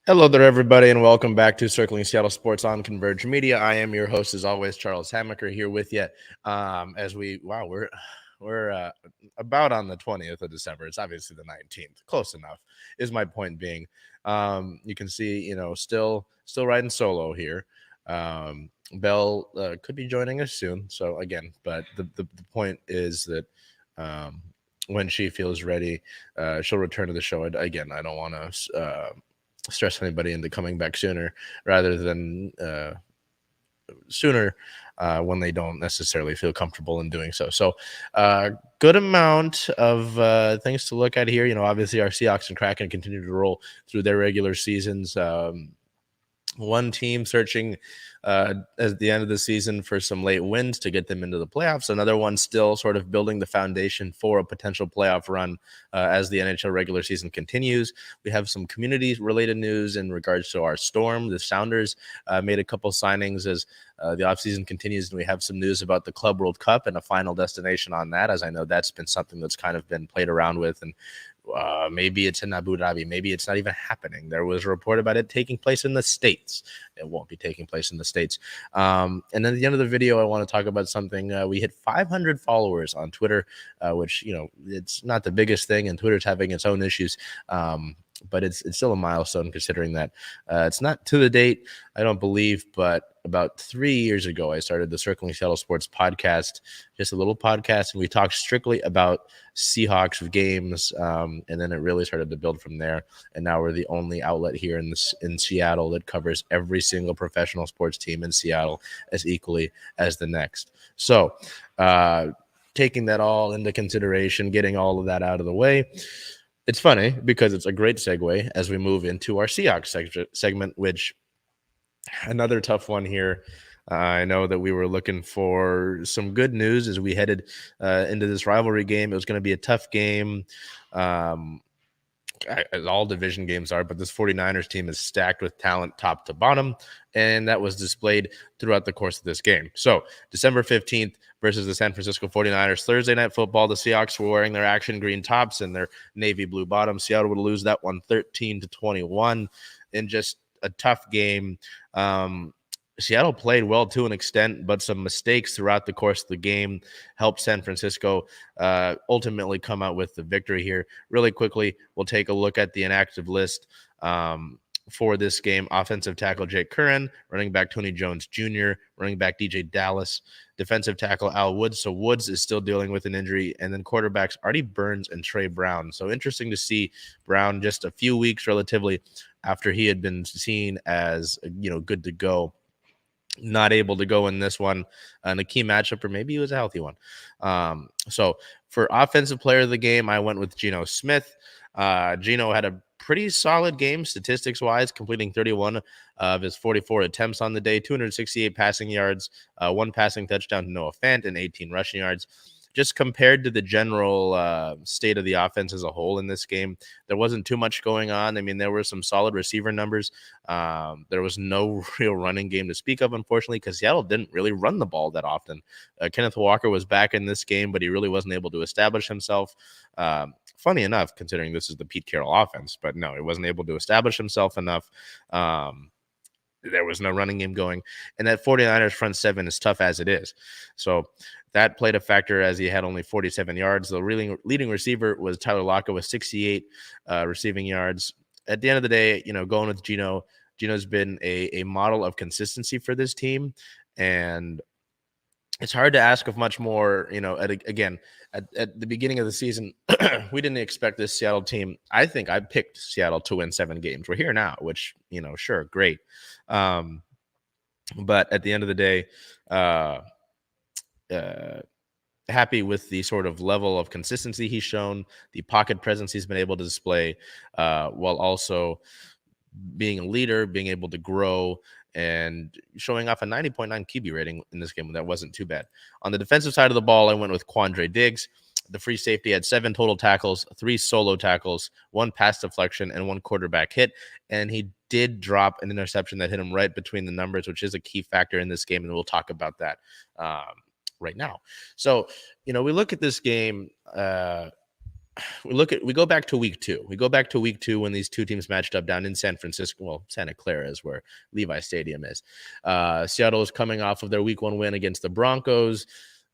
Hello there, everybody, and welcome back to Circling Seattle Sports on Converge Media. I am your host, as always, Charles Hamaker, here with you. We're about on the 20th of December. It's obviously the 19th. Close enough, is my point being. You can see, still riding solo here. Belle could be joining us soon. So again, but the point is that when she feels ready, she'll return to the show. Again, I don't want to stress anybody into coming back sooner rather than sooner when they don't necessarily feel comfortable in doing so. So good amount of things to look at here. Obviously our Seahawks and Kraken continue to roll through their regular seasons. One team searching at the end of the season for some late wins to get them into the playoffs. Another one still sort of building the foundation for a potential playoff run as the NHL regular season continues. We have some community-related news in regards to our Storm. The Sounders made a couple signings as the offseason continues, and we have some news about the Club World Cup and a final destination on that, as I know that's been something that's kind of been played around with, and maybe it's in Abu Dhabi. Maybe it's not even happening. There was a report about it taking place in the States. It won't be taking place in the States. And then at the end of the video, I want to talk about something. We hit 500 followers on Twitter, which, it's not the biggest thing, and Twitter's having its own issues. But it's still a milestone considering that it's not to the date, I don't believe, but about 3 years ago, I started the Circling Seattle Sports podcast, just a little podcast, and we talked strictly about Seahawks games, and then it really started to build from there, and now we're the only outlet here in Seattle that covers every single professional sports team in Seattle as equally as the next. So taking that all into consideration, getting all of that out of the way, it's funny because it's a great segue as we move into our Seahawks segment, which another tough one here. I know that we were looking for some good news as we headed into this rivalry game. It was going to be a tough game, as all division games are, but this 49ers team is stacked with talent top to bottom, and that was displayed throughout the course of this game. So December 15th versus the San Francisco 49ers, Thursday Night Football. The Seahawks were wearing their action green tops and their navy blue bottoms. Seattle would lose that one 13-21 in just a tough game. Seattle played well to an extent, but some mistakes throughout the course of the game helped San Francisco ultimately come out with the victory here. Really quickly, we'll take a look at the inactive list for this game. Offensive tackle Jake Curran, running back Tony Jones Jr., running back DJ Dallas, defensive tackle Al Woods. So Woods is still dealing with an injury, and then quarterbacks Artie Burns and Trey Brown. So interesting to see Brown just a few weeks relatively after he had been seen as, good to go, not able to go in this one in a key matchup, or maybe it was a healthy one. So for offensive player of the game, I went with Geno Smith. Geno had a pretty solid game statistics-wise, completing 31 of his 44 attempts on the day, 268 passing yards, one passing touchdown to Noah Fant, and 18 rushing yards. Just compared to the general state of the offense as a whole in this game, there wasn't too much going on. I mean, there were some solid receiver numbers. There was no real running game to speak of, unfortunately, because Seattle didn't really run the ball that often. Kenneth Walker was back in this game, but he really wasn't able to establish himself. Funny enough, considering this is the Pete Carroll offense, but no, he wasn't able to establish himself enough. There was no running game going, and that 49ers front seven is tough as it is. So that played a factor as he had only 47 yards. The leading receiver was Tyler Lockett with 68 receiving yards. At the end of the day, going with Geno, Geno's been a model of consistency for this team, and it's hard to ask of much more. At the beginning of the season, we didn't expect this Seattle team. I think I picked Seattle to win 7 games. We're here now, which, sure, great. But at the end of the day, happy with the sort of level of consistency he's shown, the pocket presence he's been able to display, while also being a leader, being able to grow and showing off a 90.9 QB rating in this game. That wasn't too bad. On the defensive side of the ball, I went with Quandre Diggs. The free safety had 7 total tackles, 3 solo tackles, 1 pass deflection, and 1 quarterback hit. And he did drop an interception that hit him right between the numbers, which is a key factor in this game. And we'll talk about that right now. So, we look at this game. We go back to week 2. We go back to week 2 when these two teams matched up down in San Francisco. Well, Santa Clara is where Levi Stadium is. Seattle is coming off of their week 1 win against the Broncos.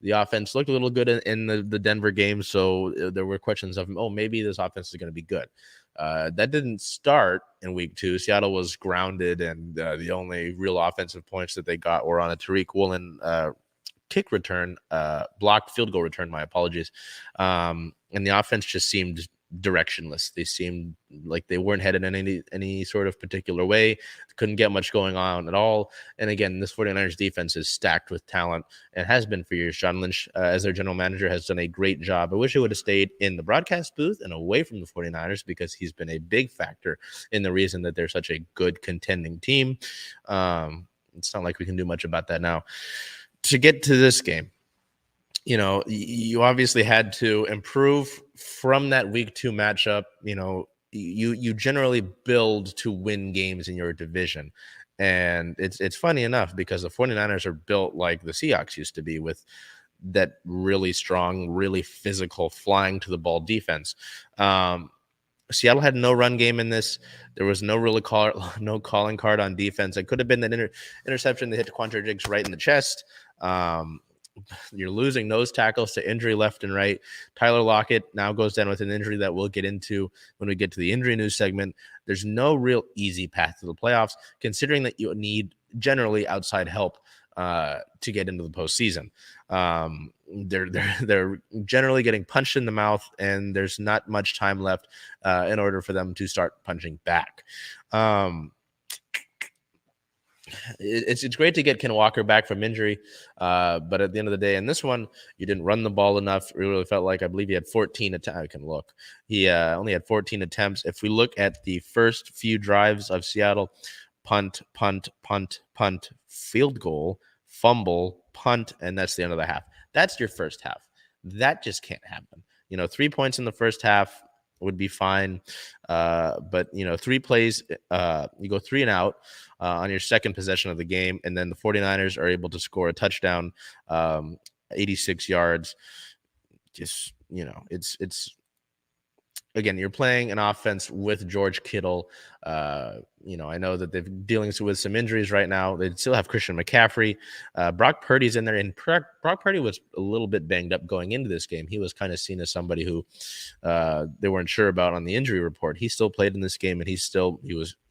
The offense looked a little good in the Denver game, so there were questions of, maybe this offense is going to be good. That didn't start in week 2. Seattle was grounded, and the only real offensive points that they got were on a Tariq Woolen kick return, blocked field goal return, my apologies. And the offense just seemed directionless. They seemed like they weren't headed in any sort of particular way. Couldn't get much going on at all. And again, this 49ers defense is stacked with talent and has been for years. John Lynch, as their general manager, has done a great job. I wish he would have stayed in the broadcast booth and away from the 49ers, because he's been a big factor in the reason that they're such a good contending team. It's not like we can do much about that now. To get to this game, you obviously had to improve from that week 2 matchup. You generally build to win games in your division. And it's funny enough, because the 49ers are built like the Seahawks used to be, with that really strong, really physical, flying to the ball defense. Seattle had no run game in this. There was no calling card on defense. It could have been that interception that hit Quandre Diggs right in the chest. You're losing nose tackles to injury left and right. Tyler Lockett now goes down with an injury that we'll get into when we get to the injury news segment. There's no real easy path to the playoffs, considering that you need generally outside help to get into the postseason. They're generally getting punched in the mouth, and there's not much time left in order for them to start punching back. It's great to get Ken Walker back from injury, but at the end of the day, in this one, you didn't run the ball enough. It really felt like, I believe he had 14 attempts. I can look. He only had 14 attempts. If we look at the first few drives of Seattle, punt, field goal, fumble, punt, and that's the end of the half. That's your first half. That just can't happen. 3 points in the first half would be fine. But 3 plays, you go 3 and out on your second possession of the game, and then the 49ers are able to score a touchdown, 86 yards. Just, it's again, you're playing an offense with George Kittle. I know that they're dealing with some injuries right now. They still have Christian McCaffrey. Brock Purdy's in there, and Brock Purdy was a little bit banged up going into this game. He was kind of seen as somebody who they weren't sure about on the injury report. He still played in this game, and he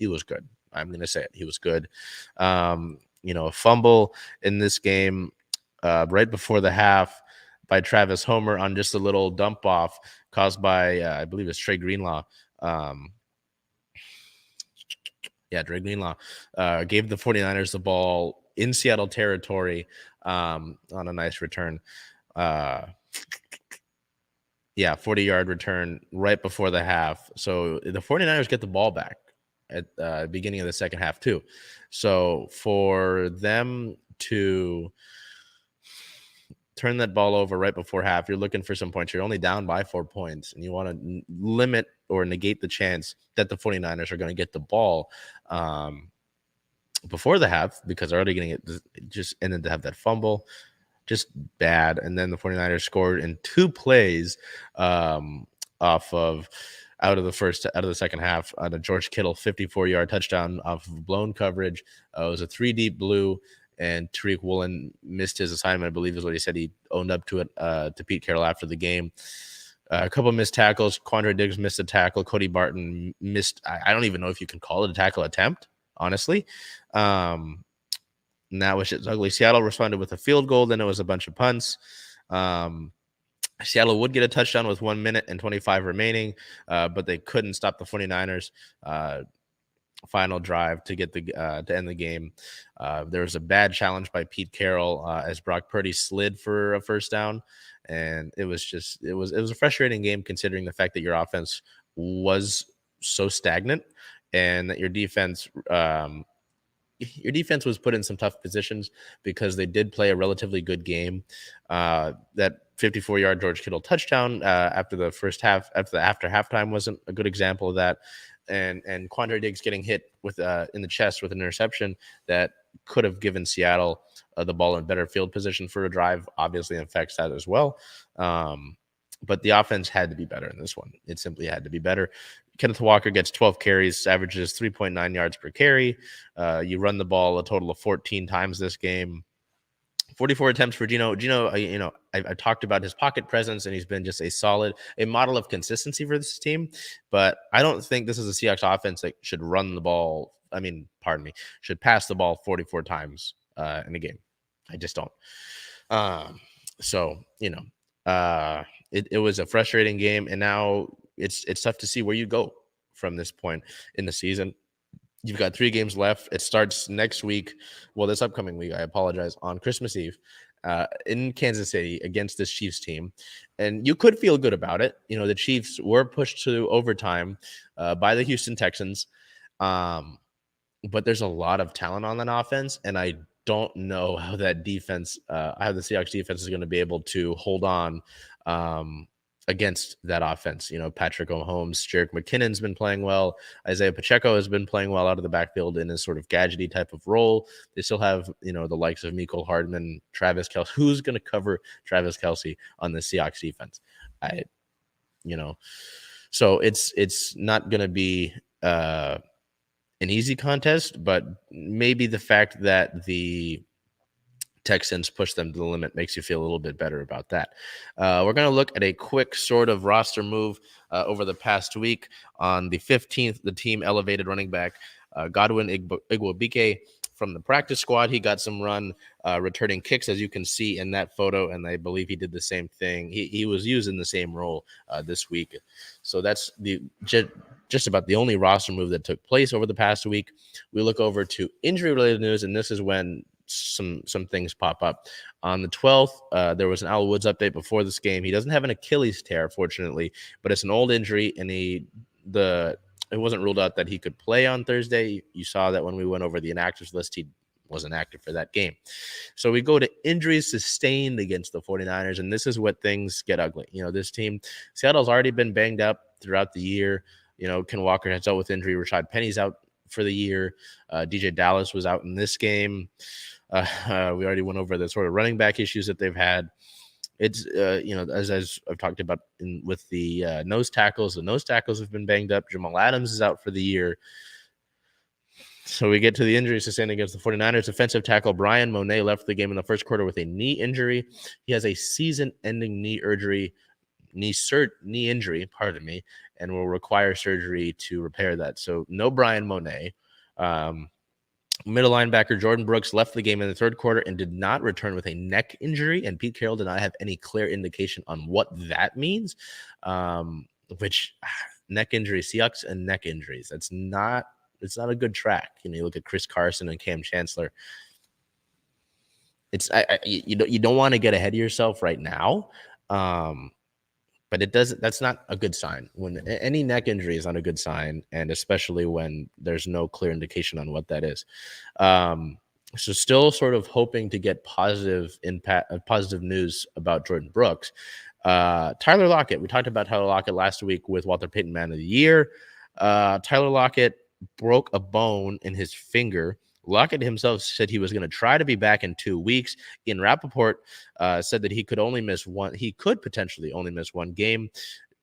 was good. I'm going to say it. He was good. A fumble in this game right before the half by Travis Homer on just a little dump off caused by, I believe it's Trey Greenlaw. Trey Greenlaw gave the 49ers the ball in Seattle territory on a nice return. 40-yard return right before the half. So the 49ers get the ball back at the beginning of the second half too. So for them to turn that ball over right before half, you're looking for some points. You're only down by 4 points, and you want to limit or negate the chance that the 49ers are going to get the ball before the half, because they're already getting it just, and then to have that fumble, just bad. And then the 49ers scored in 2 plays out of the second half on a George Kittle 54-yard touchdown off of blown coverage. It was a 3 deep blue, and Tariq Woolen missed his assignment, I believe is what he said. He owned up to it to Pete Carroll after the game. A couple missed tackles. Quandre Diggs missed a tackle. Cody Barton missed. I don't even know if you can call it a tackle attempt, honestly. And that was just ugly. Seattle responded with a field goal. Then it was a bunch of punts. Seattle would get a touchdown with 1 minute and 25 remaining, but they couldn't stop the 49ers. Final drive to get to end the game. There was a bad challenge by Pete Carroll as Brock Purdy slid for a first down, and it was a frustrating game, considering the fact that your offense was so stagnant and that your defense your defense was put in some tough positions because they did play a relatively good game. That 54-yard George Kittle touchdown after the first half, after halftime, wasn't a good example of that. And Quandre Diggs getting hit with in the chest with an interception that could have given Seattle the ball in better field position for a drive obviously affects that as well. But the offense had to be better in this one. It simply had to be better. Kenneth Walker gets 12 carries, averages 3.9 yards per carry. You run the ball a total of 14 times this game. 44 attempts for Gino. Gino, I talked about his pocket presence, and he's been just a model of consistency for this team. But I don't think this is a Seahawks offense that should run the ball. Should pass the ball 44 times in a game. I just don't. It was a frustrating game, and now it's tough to see where you go from this point in the season. You've got 3 games left. It starts next week. Well, this upcoming week, I apologize, on Christmas Eve in Kansas City against this Chiefs team. And you could feel good about it. The Chiefs were pushed to overtime by the Houston Texans. But there's a lot of talent on that offense, and I don't know how that defense, how the Seahawks defense is going to be able to hold on against that offense. Patrick Mahomes, Jerick McKinnon's been playing well. Isaiah Pacheco has been playing well out of the backfield in his sort of gadgety type of role. They still have, the likes of Mecole Hardman, Travis Kelce. Who's going to cover Travis Kelce on the Seahawks defense? So it's not going to be an easy contest, but maybe the fact that the Texans push them to the limit makes you feel a little bit better about that. We're going to look at a quick sort of roster move over the past week. On the 15th, the team elevated running back Godwin Igwebuike from the practice squad. He got some run returning kicks, as you can see in that photo, and I believe he did the same thing. He was used in the same role this week. So that's just about the only roster move that took place over the past week. We look over to injury-related news, and this is when some things pop up. On the 12th, there was an Al Woods update before this game. He doesn't have an Achilles tear, fortunately, but it's an old injury, and it wasn't ruled out that he could play on Thursday. You saw that when we went over the inactives list, he wasn't active for that game. So we go to injuries sustained against the 49ers, and this is what things get ugly. This team, Seattle's already been banged up throughout the year. Ken Walker has dealt with injury. Rashad Penny's out for the year. DJ Dallas was out in this game. We already went over the sort of running back issues that they've had. It's, as I've talked about with the nose tackles, the nose tackles have been banged up. Jamal Adams is out for the year. So we get to the injuries sustained against the 49ers. Defensive tackle Brian Monet left the game in the first quarter with a knee injury. He has a season-ending knee injury, and will require surgery to repair that. So no Brian Monet. Middle linebacker Jordan Brooks left the game in the third quarter and did not return with a neck injury, and Pete Carroll did not have any clear indication on what that means. Which neck injury, Seahawks and neck injuries, it's not a good track. You look at Chris Carson and Cam Chancellor. You don't want to get ahead of yourself right now. But that's not a good sign. When any neck injury is not a good sign, and especially when there's no clear indication on what that is. So still sort of hoping to get positive news about Jordan Brooks. Tyler Lockett. We talked about Tyler Lockett last week with Walter Payton Man of the Year. Tyler Lockett broke a bone in his finger. Lockett himself said he was going to try to be back in 2 weeks. Ian Rappaport said that he could potentially only miss one game.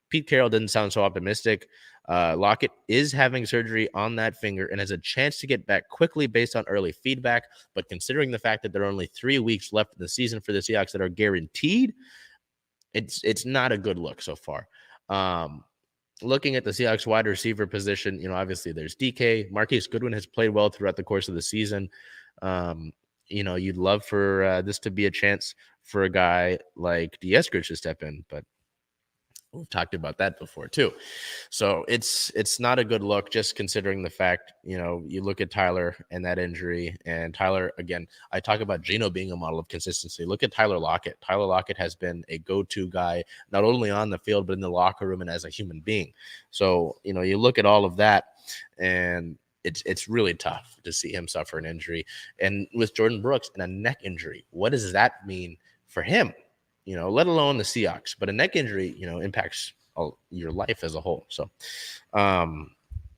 Pete Carroll didn't sound so optimistic. Lockett is having surgery on that finger and has a chance to get back quickly based on early feedback. But considering the fact that there are only 3 weeks left in the season for the Seahawks that are guaranteed, it's not a good look so far. Looking at the Seahawks wide receiver position, obviously there's DK. Marquise Goodwin has played well throughout the course of the season. You'd love for this to be a chance for a guy like D. Eskridge to step in, but we've talked about that before too. So it's not a good look, just considering the fact, you look at Tyler and that injury, and Tyler, again, I talk about Gino being a model of consistency. Look at Tyler Lockett. Tyler Lockett has been a go-to guy, not only on the field, but in the locker room and as a human being. So, you look at all of that, and it's really tough to see him suffer an injury. And with Jordan Brooks and a neck injury, what does that mean for him? Let alone the Seahawks. But a neck injury, impacts your life as a whole. So,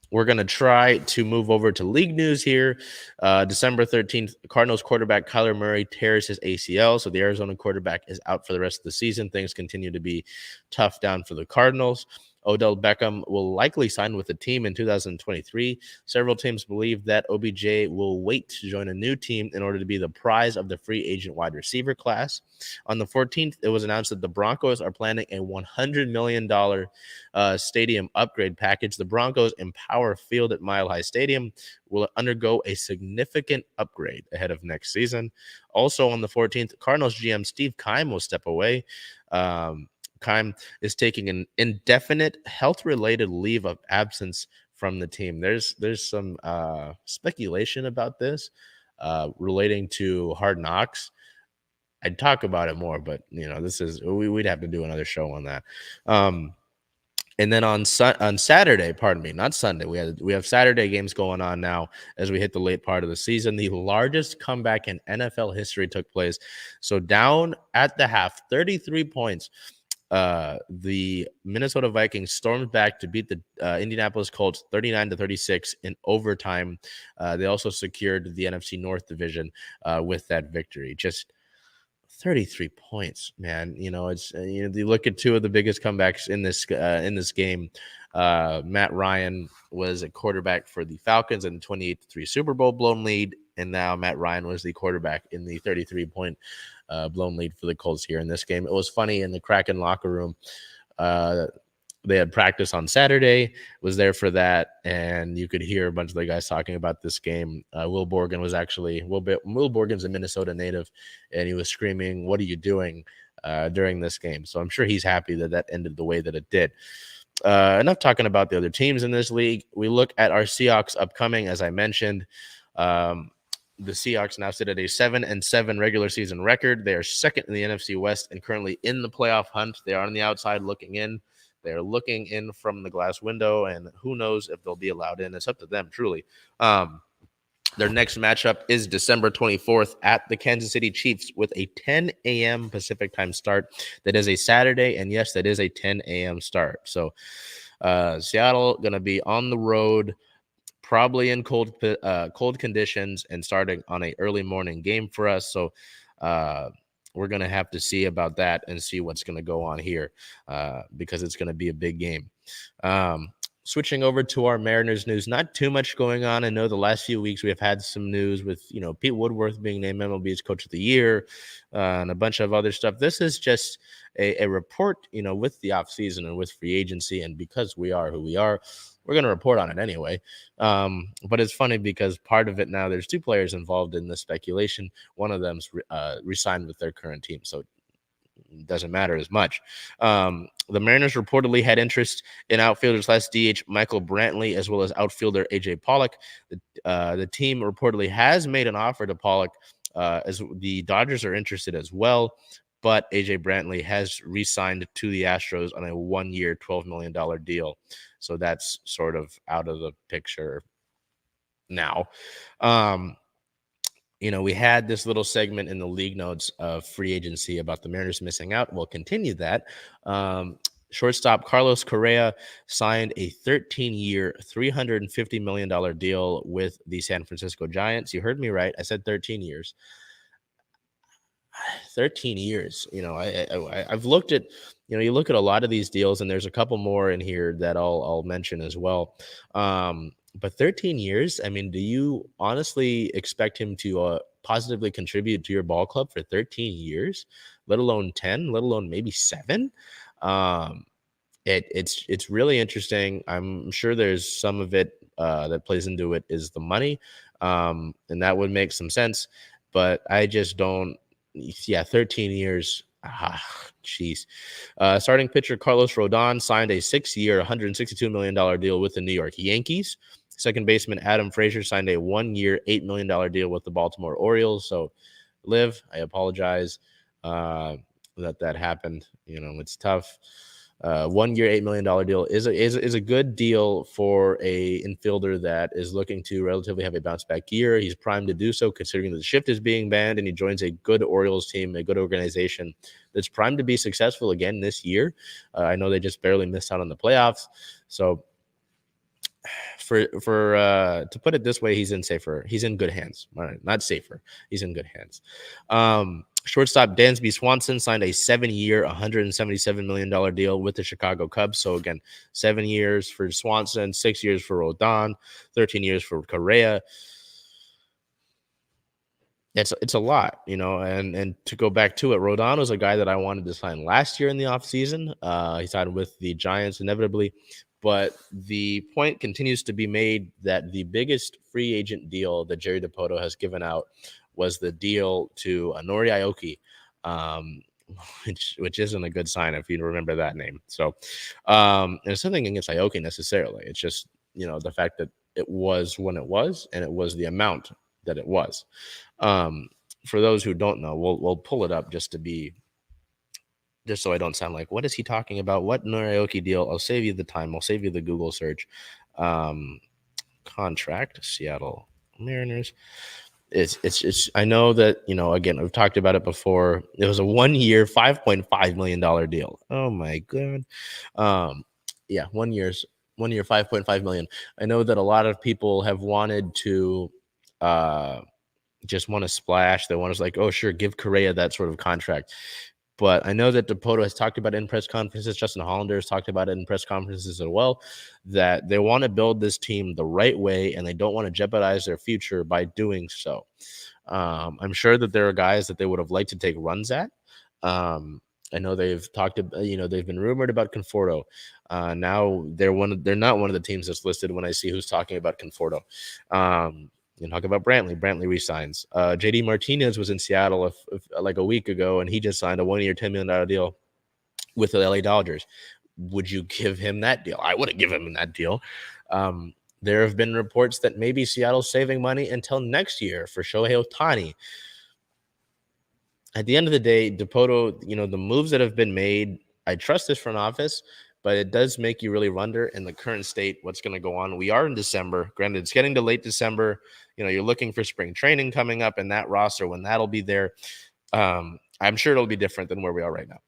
we're going to try to move over to league news here. December 13th, Cardinals quarterback Kyler Murray tears his ACL. So the Arizona quarterback is out for the rest of the season. Things continue to be tough down for the Cardinals. Odell Beckham will likely sign with the team in 2023. Several teams believe that OBJ will wait to join a new team in order to be the prize of the free agent wide receiver class. On the 14th, it was announced that the Broncos are planning a $100 million stadium upgrade package. The Broncos Empower Field at Mile High Stadium will undergo a significant upgrade ahead of next season. Also on the 14th, Cardinals GM Steve Keim will step away. Keim is taking an indefinite health-related leave of absence from the team. There's some speculation about this relating to Hard Knocks. I'd talk about it more, but we'd have to do another show on that. And then on Saturday, pardon me, not Sunday, we have Saturday games going on now as we hit the late part of the season. The largest comeback in NFL history took place. So down at the half, 33 points. The Minnesota Vikings stormed back to beat the Indianapolis Colts 39-36 in overtime. They also secured the NFC North division with that victory. Just 33 points, man. It's you look at two of the biggest comebacks in this game. Matt Ryan was a quarterback for the Falcons in the 28-3 Super Bowl blown lead, and now Matt Ryan was the quarterback in the 33-point blown lead for the Colts here in this game. It was funny in the Kraken locker room. They had practice on Saturday, was there for that, and you could hear a bunch of the guys talking about this game. Will Borgen Will Borgen's a Minnesota native, and he was screaming, "What are you doing?" During this game. So I'm sure he's happy that ended the way that it did. Enough talking about the other teams in this league. We look at our Seahawks upcoming, as I mentioned. The Seahawks now sit at a 7-7 regular season record. They are second in the NFC West and currently in the playoff hunt. They are on the outside looking in. They're looking in from the glass window, and who knows if they'll be allowed in. It's up to them, truly. Their next matchup is December 24th at the Kansas City Chiefs with a 10 a.m. Pacific time start. That is a Saturday, and yes, that is a 10 a.m. start. So Seattle going to be on the road, probably in cold conditions, and starting on an early morning game for us. So we're going to have to see about that and see what's going to go on here because it's going to be a big game. Switching over to our Mariners news, not too much going on. I know the last few weeks we have had some news with, Pete Woodworth being named MLB's Coach of the Year and a bunch of other stuff. This is just a report, with the offseason and with free agency. And because we are who we are, we're going to report on it anyway. But it's funny because part of it now, there's two players involved in the speculation. One of them's re-signed with their current team. So it doesn't matter as much. The Mariners reportedly had interest in outfielders /DH Michael Brantley as well as outfielder AJ Pollock. The team reportedly has made an offer to Pollock as the Dodgers are interested as well. But AJ Brantley has re-signed to the Astros on a 1-year, $12 million deal. So that's sort of out of the picture now. We had this little segment in the league notes of free agency about the Mariners missing out. We'll continue that. Shortstop Carlos Correa signed a 13-year, $350 million deal with the San Francisco Giants. You heard me right. I said 13 years. 13 years. I've looked at, you look at a lot of these deals, and there's a couple more in here that I'll mention as well. But 13 years, do you honestly expect him to positively contribute to your ball club for 13 years, let alone 10, let alone maybe 7? It's really interesting. I'm sure there's some of it that plays into it is the money, and that would make some sense. But I just don't. Yeah, 13 years. Jeez. Starting pitcher Carlos Rodon signed a 6-year, $162 million deal with the New York Yankees. Second baseman Adam Frazier signed a 1-year, $8 million deal with the Baltimore Orioles. So, Liv, I apologize that happened. It's tough. 1 year, $8 million deal is a good deal for a infielder that is looking to relatively have a bounce back year. He's primed to do so, considering that the shift is being banned, and he joins a good Orioles team, a good organization that's primed to be successful again this year. I know they just barely missed out on the playoffs. So to put it this way, he's in good hands. All right, not safer. He's in good hands. Shortstop Dansby Swanson signed a 7-year, $177 million deal with the Chicago Cubs. So again, 7 years for Swanson, 6 years for Rodon, 13 years for Correa. It's a lot, and to go back to it, Rodon was a guy that I wanted to sign last year in the offseason. He signed with the Giants inevitably, but the point continues to be made that the biggest free agent deal that Jerry Dipoto has given out was the deal to Nori Aoki, which isn't a good sign if you remember that name. So there's something against Aoki necessarily. It's just, the fact that it was when it was, and it was the amount that it was. For those who don't know, we'll pull it up just so I don't sound like, what is he talking about? What Norioki deal? I'll save you the time. I'll save you the Google search. Contract, Seattle Mariners. It's I know that, again, we've talked about it before. It was a 1 year, $5.5 million deal. Oh my God. 1 year, $5.5 million. I know that a lot of people have wanted to, just want to splash. They want to like, oh, sure, give Correa that sort of contract. But I know that Dipoto has talked about it in press conferences. Justin Hollander has talked about it in press conferences as well, that they want to build this team the right way, and they don't want to jeopardize their future by doing so. I'm sure that there are guys that they would have liked to take runs at. I know they've talked about, they've been rumored about Conforto. Now they're not one of the teams that's listed when I see who's talking about Conforto. You talk about Brantley. Brantley resigns. JD Martinez was in Seattle like a week ago, and he just signed a 1 year, $10 million deal with the LA Dodgers. Would you give him that deal? I wouldn't give him that deal. There have been reports that maybe Seattle's saving money until next year for Shohei Ohtani. At the end of the day, Dipoto, the moves that have been made, I trust this front office, but it does make you really wonder in the current state what's going to go on. We are in December. Granted, it's getting to late December. You're looking for spring training coming up, and that roster, when that'll be there, I'm sure it'll be different than where we are right now.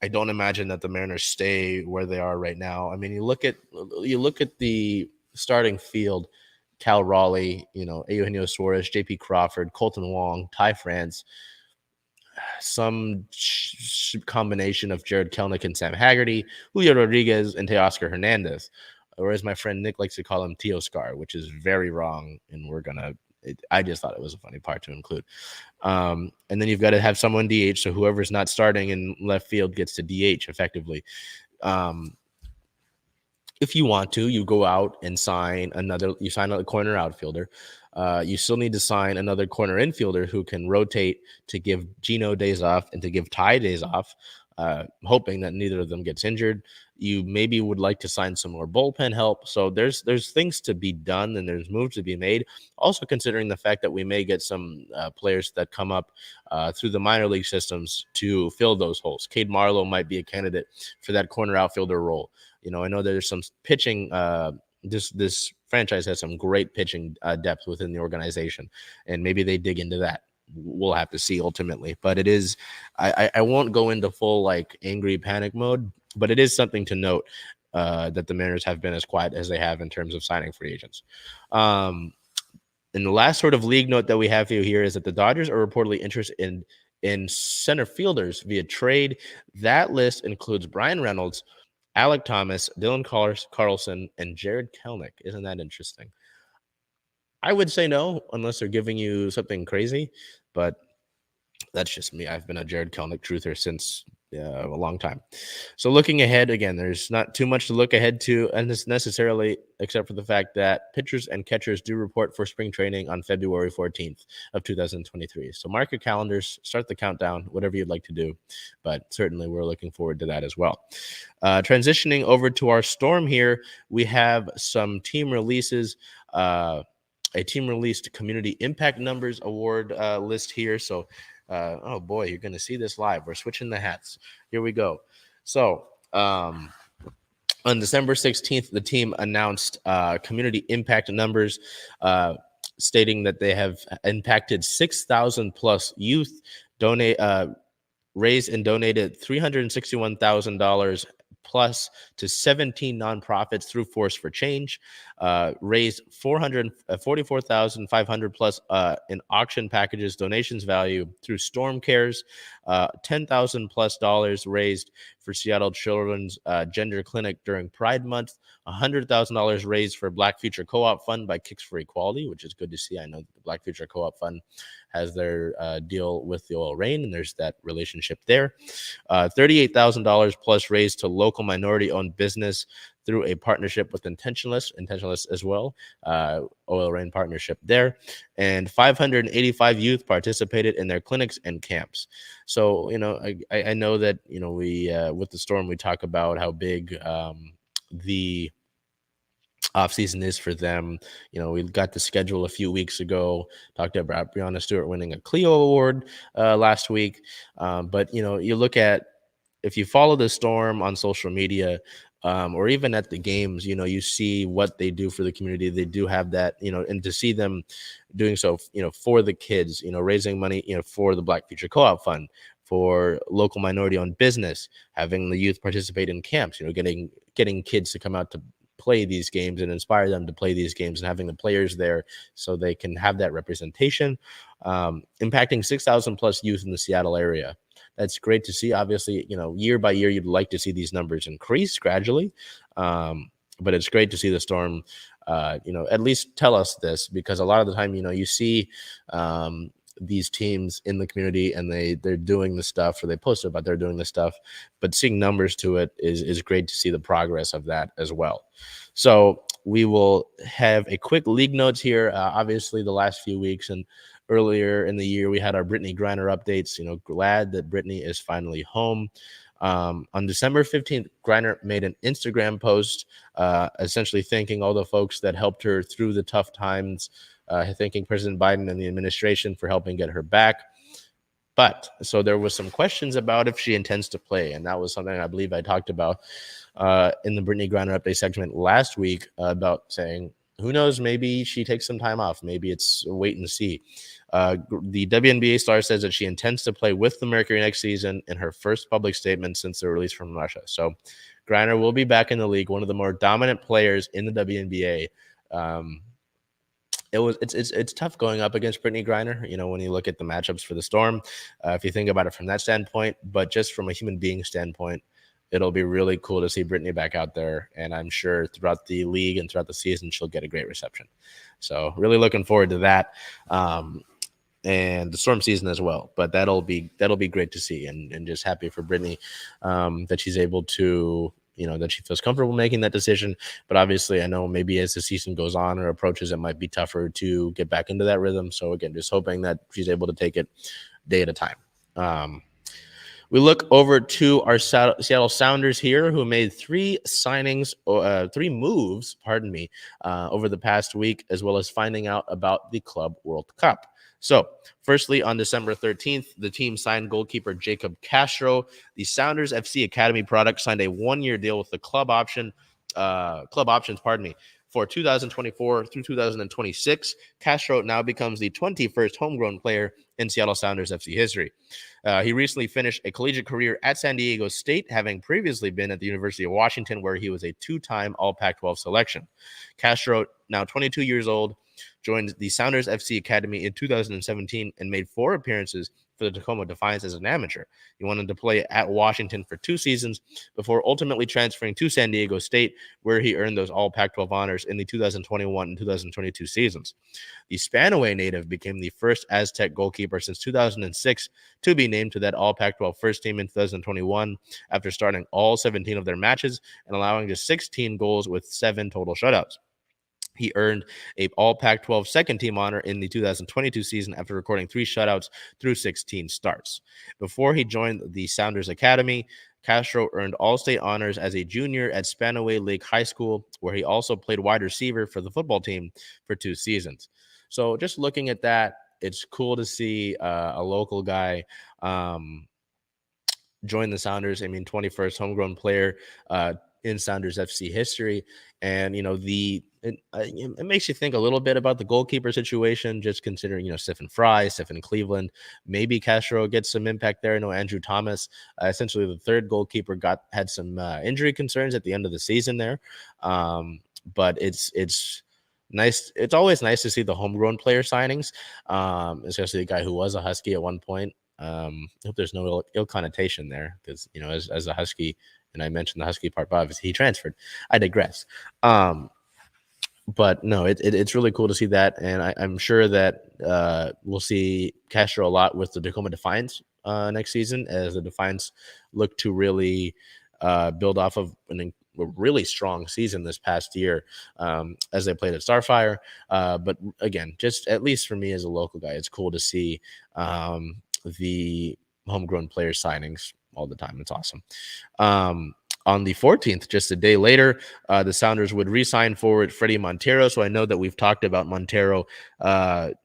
I don't imagine that the Mariners stay where they are right now. I mean, you look at the starting field: Cal Raleigh, Eugenio Suarez, J.P. Crawford, Colton Wong, Ty France. Some combination of Jared Kelenic and Sam Haggerty, Julio Rodriguez, and Teoscar Hernandez, or as my friend Nick likes to call him, Teoscar, which is very wrong, and I just thought it was a funny part to include. And then you've got to have someone DH, so whoever's not starting in left field gets to DH effectively. If you want to, you go out and sign a corner outfielder. You still need to sign another corner infielder who can rotate to give Gino days off and to give Ty days off, hoping that neither of them gets injured. You maybe would like to sign some more bullpen help. So there's things to be done, and there's moves to be made. Also considering the fact that we may get some players that come up through the minor league systems to fill those holes. Cade Marlowe might be a candidate for that corner outfielder role. I know there's some pitching. This franchise has some great pitching depth within the organization, and maybe they dig into that. We'll have to see ultimately, but it is. I won't go into full like angry panic mode, but it is something to note that the Mariners have been as quiet as they have in terms of signing free agents. And the last sort of league note that we have here is that the Dodgers are reportedly interested in center fielders via trade. That list includes Brian Reynolds, Alec Thomas, Dylan Carlson, and Jared Kelenic. Isn't that interesting? I would say no, unless they're giving you something crazy, but that's just me. I've been a Jared Kelenic truther since a long time. So looking ahead, again, there's not too much to look ahead to, and this necessarily, except for the fact that pitchers and catchers do report for spring training on February 14th of 2023. So mark your calendars, start the countdown, whatever you'd like to do, but certainly we're looking forward to that as well. Transitioning over to our Storm here, we have some team releases, a team released Community Impact Numbers Award list here. So oh boy, you're going to see this live. We're switching the hats. Here we go. So On December 16th, the team announced community impact numbers, stating that they have impacted 6,000 plus youth, raised and donated $361,000 plus to 17 nonprofits through Force for Change, raised $444,500 plus in auction packages donations value through Storm Cares, $10,000 plus raised for Seattle Children's Gender Clinic during Pride Month, $100,000 raised for Black Future Co-op Fund by Kicks for Equality, which is good to see. I know that the Black Future Co-op Fund has their deal with the oil rain, and there's that relationship there. $38,000 plus raised to local minority-owned business through a partnership with Intentionalist as well, oil rain partnership there, and 585 youth participated in their clinics and camps. So, I know that, we, with the storm, we talk about how big the offseason is for them. We got the schedule a few weeks ago, talked about Breonna Stewart winning a Clio Award last week. But, you look at, if you follow the Storm on social media, or even at the games, you see what they do for the community. They do have that, and to see them doing so, for the kids, raising money, for the Black Future Co-op Fund, for local minority-owned business, having the youth participate in camps, getting kids to come out to play these games and inspire them to play these games, and having the players there so they can have that representation, impacting 6,000 plus youth in the Seattle area. That's great to see. Obviously, year by year, you'd like to see these numbers increase gradually. But it's great to see the Storm, at least tell us this, because a lot of the time, you see these teams in the community and they're doing the stuff, or they post about they're doing the stuff, but seeing numbers to it is great to see the progress of that as well. So we will have a quick league notes here. Obviously, the last few weeks and earlier in the year, we had our Brittany Griner updates. Glad that Brittany is finally home. On December 15th, Griner made an Instagram post, essentially thanking all the folks that helped her through the tough times, thanking President Biden and the administration for helping get her back. But so there was some questions about if she intends to play, and that was something I believe I talked about in the Brittany Griner update segment last week, about saying, who knows, maybe she takes some time off. Maybe it's wait and see. The WNBA star says that she intends to play with the Mercury next season in her first public statement since the release from Russia. So Griner will be back in the league, one of the more dominant players in the WNBA. It's tough going up against Brittany Griner, when you look at the matchups for the Storm, if you think about it from that standpoint. But just from a human being standpoint, it'll be really cool to see Brittany back out there, and I'm sure throughout the league and throughout the season she'll get a great reception. So really looking forward to that, and the Storm season as well. But that'll be great to see, and just happy for Brittany that she's able to, that she feels comfortable making that decision. But obviously, I know maybe as the season goes on or approaches, it might be tougher to get back into that rhythm. So again, just hoping that she's able to take it day at a time. We look over to our Seattle Sounders here, who made three moves, over the past week, as well as finding out about the Club World Cup. So, firstly, on December 13th, the team signed goalkeeper Jacob Castro. The Sounders FC Academy product signed a one-year deal with the club options, for 2024 through 2026. Castro now becomes the 21st homegrown player in Seattle Sounders FC history. He recently finished a collegiate career at San Diego State, having previously been at the University of Washington, where he was a two-time All-Pac-12 selection. Castro, now 22 years old, joined the Sounders FC Academy in 2017 and made 4 appearances for the Tacoma Defiance as an amateur. He wanted to play at Washington for 2 seasons before ultimately transferring to San Diego State, where he earned those All-Pac-12 honors in the 2021 and 2022 seasons. The Spanaway native became the first Aztec goalkeeper since 2006 to be named to that All-Pac-12 first team in 2021 after starting all 17 of their matches and allowing just 16 goals with 7 total shutouts. He earned a All-Pac-12 second team honor in the 2022 season after recording 3 shutouts through 16 starts. Before he joined the Sounders Academy, Castro earned all-state honors as a junior at Spanaway Lake High School, where he also played wide receiver for the football team for 2 seasons. So just looking at that, it's cool to see a local guy joined the Sounders. I mean, 21st homegrown player in Sounders FC history. And, it makes you think a little bit about the goalkeeper situation, just considering, Stephen Fry, Stephen Cleveland, maybe Castro gets some impact there. I know Andrew Thomas, essentially the third goalkeeper, had some injury concerns at the end of the season there. But it's nice. It's always nice to see the homegrown player signings, especially the guy who was a Husky at one point. I hope there's no ill connotation there, because as a Husky, and I mentioned the Husky part, but obviously he transferred. I digress. But no, it's really cool to see that, and I'm sure that we'll see Castro a lot with the Tacoma Defiance next season, as the Defiance look to really build off of a really strong season this past year, as they played at Starfire. But again, just at least for me as a local guy, it's cool to see the homegrown player signings all the time. It's awesome. On the 14th, just a day later, the Sounders would re-sign forward Freddie Montero. So I know that we've talked about Montero,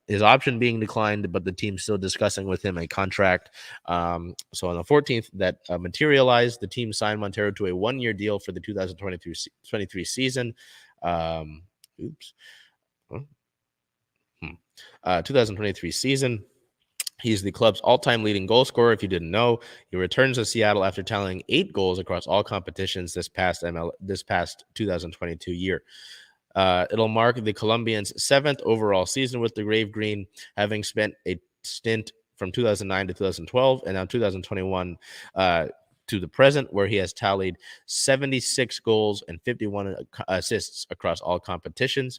his option being declined, but the team's still discussing with him a contract. So on the 14th, that materialized. The team signed Montero to a one-year deal for the 2023 season. 2023 season. He's the club's all-time leading goal scorer. If you didn't know, he returns to Seattle after tallying 8 goals across all competitions this past 2022 year. It'll mark the Colombian's 7th overall season with the Grave Green, having spent a stint from 2009 to 2012 and now 2021 to the present, where he has tallied 76 goals and 51 assists across all competitions.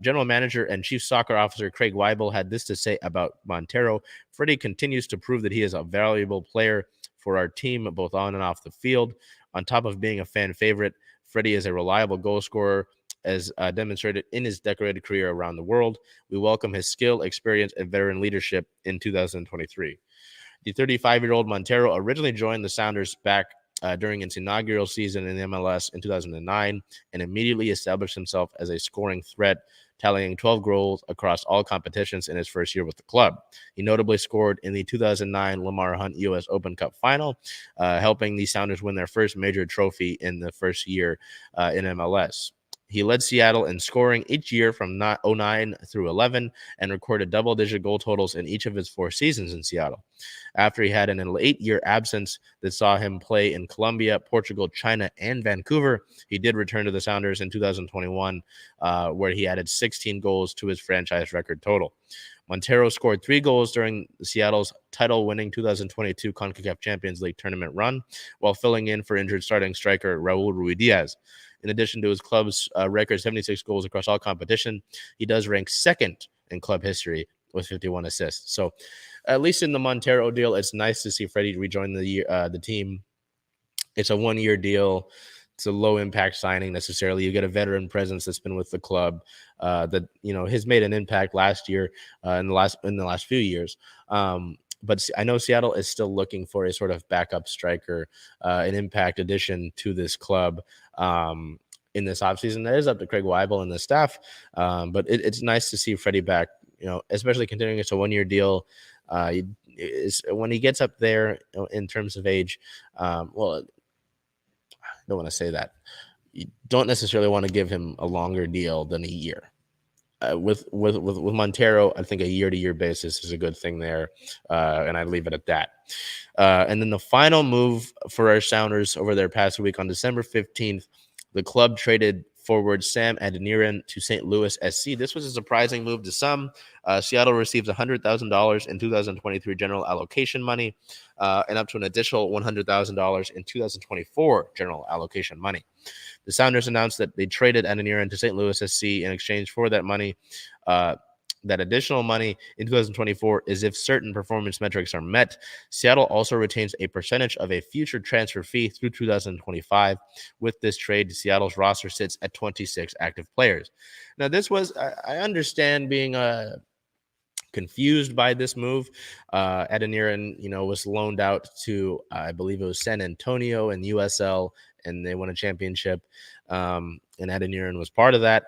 General manager and chief soccer officer Craig Weibel had this to say about Montero. Freddie continues to prove that he is a valuable player for our team, both on and off the field. On top of being a fan favorite, Freddie is a reliable goal scorer, as demonstrated in his decorated career around the world. We welcome his skill, experience, and veteran leadership in 2023. The 35-year-old Montero originally joined the Sounders back during its inaugural season in the MLS in 2009 and immediately established himself as a scoring threat, tallying 12 goals across all competitions in his first year with the club. He notably scored in the 2009 Lamar Hunt U.S. Open Cup final, helping the Sounders win their first major trophy in the first year in MLS. He led Seattle in scoring each year from 09 through 11 and recorded double-digit goal totals in each of his 4 seasons in Seattle. After he had an 8-year absence that saw him play in Colombia, Portugal, China, and Vancouver, he did return to the Sounders in 2021, where he added 16 goals to his franchise record total. Montero scored 3 goals during Seattle's title-winning 2022 CONCACAF Champions League tournament run, while filling in for injured starting striker Raul Ruidiaz. In addition to his club's record 76 goals across all competition, he does rank second in club history with 51 assists. So, at least in the Montero deal, it's nice to see Freddie rejoin the team. It's a one-year deal. It's a low-impact signing necessarily. You get a veteran presence that's been with the club that has made an impact last year in the last few years. But I know Seattle is still looking for a sort of backup striker, an impact addition to this club in this offseason. That is up to Craig Weibel and the staff. But it's nice to see Freddie back, especially considering it's a one-year deal. When he gets up there in terms of age, well, I don't want to say that. You don't necessarily want to give him a longer deal than a year. With Montero, I think a year-to-year basis is a good thing there, and I'd leave it at that. And then the final move for our Sounders over their past week on December 15th, the club traded forward Sam Adeniran to St. Louis SC. This was a surprising move to some. Seattle receives $100,000 in 2023 general allocation money, and up to an additional $100,000 in 2024 general allocation money. The Sounders announced that they traded Adeniran to St. Louis SC in exchange for that money. That additional money in 2024 is if certain performance metrics are met. Seattle also retains a percentage of a future transfer fee through 2025. With this trade, Seattle's roster sits at 26 active players. Now, this was, I understand being confused by this move. Adeniran, was loaned out to, I believe it was San Antonio and USL, and they won a championship. And Adeniran was part of that.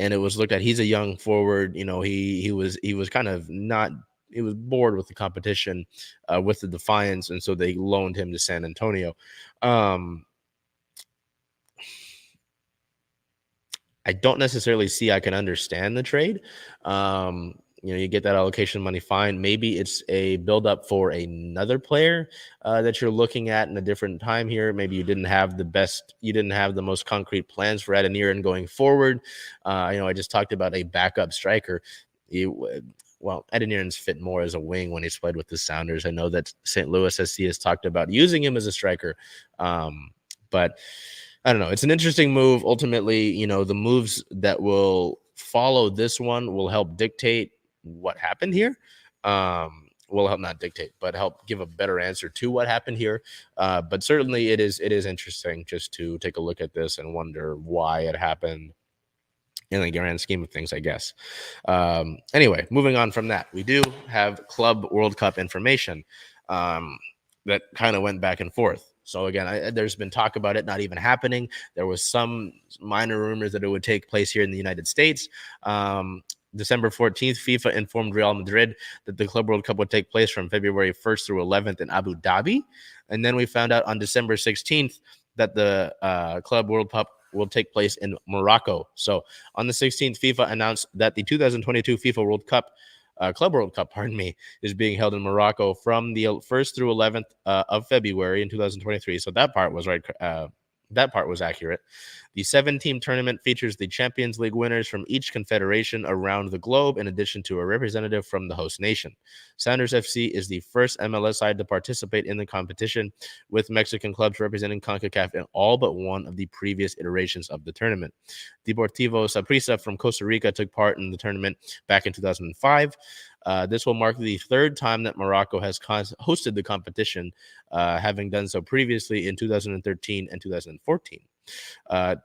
And it was looked at, he's a young forward. He was kind of not bored with the competition with the Defiance, and so they loaned him to San Antonio. I don't necessarily see I can understand the trade. You get that allocation money, fine. Maybe it's a buildup for another player that you're looking at in a different time here. Maybe you didn't have the most concrete plans for Adeniran going forward. I just talked about a backup striker. Adeniran's fit more as a wing when he's played with the Sounders. I know that St. Louis SC has talked about using him as a striker, but I don't know. It's an interesting move. Ultimately, the moves that will follow this one will help dictate what happened here. Will help not dictate, but help give a better answer to what happened here. But certainly it is interesting just to take a look at this and wonder why it happened in the grand scheme of things, I guess. Anyway, moving on from that, we do have Club World Cup information that kind of went back and forth. So again, there's been talk about it not even happening. There was some minor rumors that it would take place here in the United States. December 14th, FIFA informed Real Madrid that the Club World Cup would take place from February 1st through 11th in Abu Dhabi. And then we found out on December 16th that the Club World Cup will take place in Morocco. So on the 16th, FIFA announced that the 2022 FIFA World Cup Club World Cup, is being held in Morocco from the 1st through 11th of February in 2023. So that part was right. That part was accurate. The 7-team tournament features the Champions League winners from each confederation around the globe, in addition to a representative from the host nation. Sounders FC is the first MLS side to participate in the competition, with Mexican clubs representing CONCACAF in all but one of the previous iterations of the tournament. Deportivo Saprissa from Costa Rica took part in the tournament back in 2005. This will mark the third time that Morocco has hosted the competition, having done so previously in 2013 and 2014.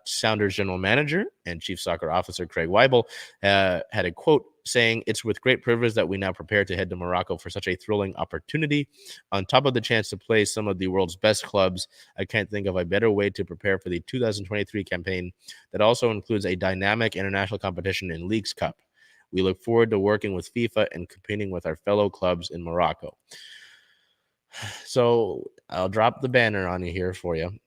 Sounders general manager and chief soccer officer Craig Weibel had a quote saying, "It's with great privilege that we now prepare to head to Morocco for such a thrilling opportunity. On top of the chance to play some of the world's best clubs, I can't think of a better way to prepare for the 2023 campaign that also includes a dynamic international competition in Leagues Cup. We look forward to working with FIFA and competing with our fellow clubs in Morocco." So I'll drop the banner on you here for you.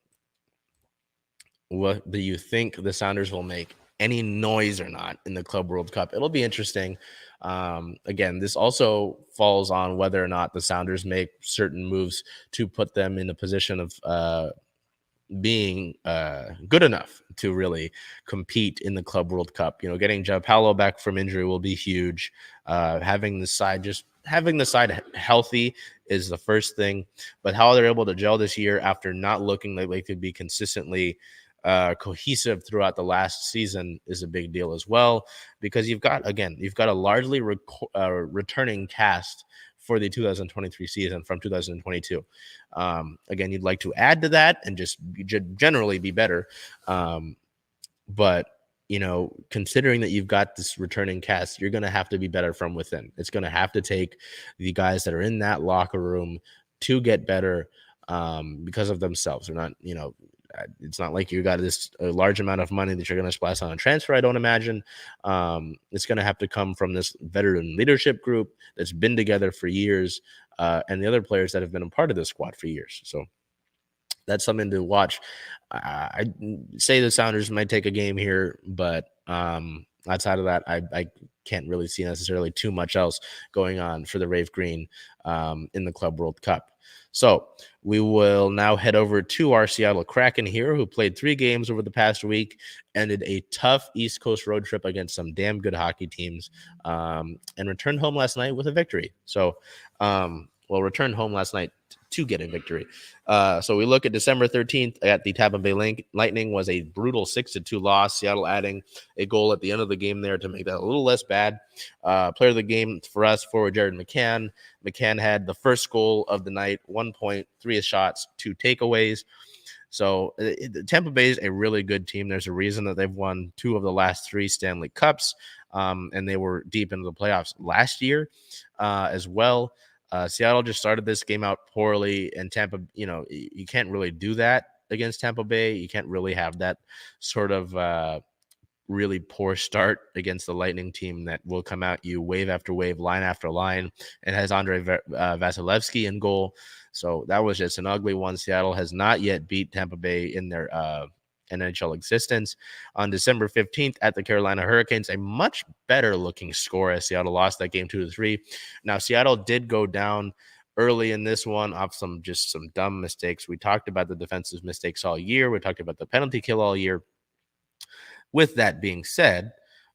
What do you think the Sounders will make any noise or not in the Club World Cup? It'll be interesting. Again, this also falls on whether or not the Sounders make certain moves to put them in a position of being good enough to really compete in the Club World Cup. Getting João Paulo back from injury will be huge. Having the side healthy is the first thing, but how they're able to gel this year after not looking like they could be consistently cohesive throughout the last season is a big deal as well, because you've got a largely returning cast for the 2023 season from 2022. Again, you'd like to add to that and just generally be better. But, considering that you've got this returning cast, you're going to have to be better from within. It's going to have to take the guys that are in that locker room to get better because of themselves. They're not, it's not like you got this large amount of money that you're going to splash on a transfer, I don't imagine. It's going to have to come from this veteran leadership group that's been together for years, and the other players that have been a part of this squad for years. So that's something to watch. I say the Sounders might take a game here, but outside of that, I can't really see necessarily too much else going on for the Rave Green in the Club World Cup. So we will now head over to our Seattle Kraken here, who played 3 games over the past week, ended a tough East Coast road trip against some damn good hockey teams, and returned home last night with a victory. So, returned home last night to get a victory. So we look at December 13th at the Tampa Bay Lightning was a brutal 6-2 loss. Seattle adding a goal at the end of the game there to make that a little less bad. Player of the game for us, forward Jared McCann. McCann had the first goal of the night, 1 point, 3 shots, 2 takeaways. So Tampa Bay is a really good team. There's a reason that they've won 2 of the last 3 Stanley Cups, and they were deep into the playoffs last year as well. Seattle just started this game out poorly, and Tampa, you can't really do that against Tampa Bay. You can't really have that sort of really poor start against the Lightning team that will come at you wave after wave, line after line, and has Andrei Vasilevsky in goal. So that was just an ugly one. Seattle has not yet beat Tampa Bay in their NHL existence. On December 15th at the Carolina Hurricanes, a much better looking score as Seattle lost that game 2-3. Now, Seattle did go down early in this one off some dumb mistakes. We talked about the defensive mistakes all year. We talked about the penalty kill all year. With that being said,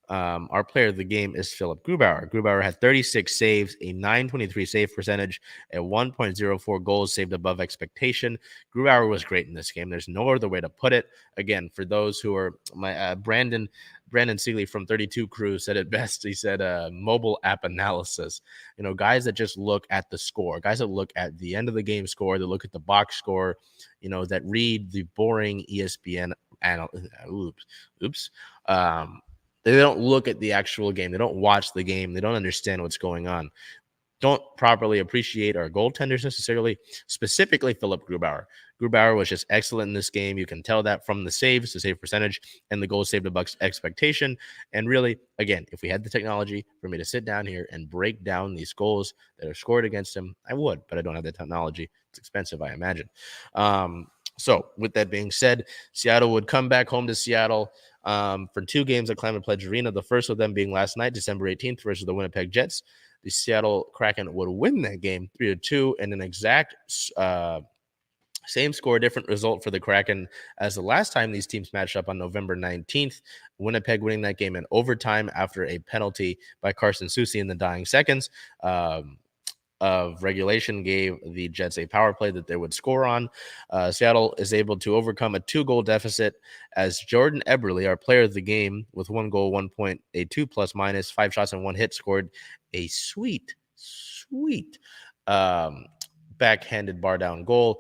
our player of the game is Philip Grubauer. Grubauer had 36 saves, a 923 save percentage, a 1.04 goals saved above expectation. Grubauer was great in this game. There's no other way to put it. Again, for those who are my Brandon Seeley from 32 Crew said it best. He said mobile app analysis. You know, guys that just look at the score, guys that look at the end of the game score, that look at the box score, you know, that read the boring ESPN they don't look at the actual game. They don't watch the game. They don't understand what's going on. Don't properly appreciate our goaltenders necessarily, specifically Philip Grubauer. Grubauer was just excellent in this game. You can tell that from the saves, the save percentage, and the goals saved above expectation. And really, again, if we had the technology for me to sit down here and break down these goals that are scored against him, I would, but I don't have the technology. It's expensive, I imagine. So with that being said, Seattle would come back home to Seattle for 2 games at Climate Pledge Arena. The first of them being last night, December 18th, versus the Winnipeg Jets. The Seattle Kraken would win that game 3-2 in an exact same score, different result for the Kraken as the last time these teams matched up on November 19th. Winnipeg winning that game in overtime after a penalty by Carson Soucy in the dying seconds of regulation gave the Jets a power play that they would score on. Seattle is able to overcome a 2-goal deficit as Jordan Eberle, our player of the game, with 1 goal, 1.82 plus minus, 5 shots and 1 hit, scored a sweet backhanded bar down goal,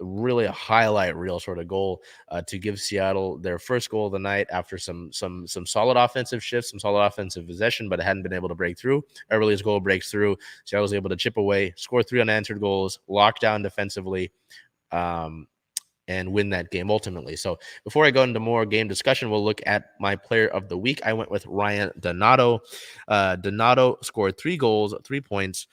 really a highlight reel sort of goal to give Seattle their first goal of the night after some solid offensive shifts, some solid offensive possession, but it hadn't been able to break through. Eberle's goal breaks through. Seattle was able to chip away, score 3 unanswered goals, lock down defensively, and win that game ultimately. So before I go into more game discussion, we'll look at my player of the week. I went with Ryan Donato. Donato scored 3 goals, 3 points,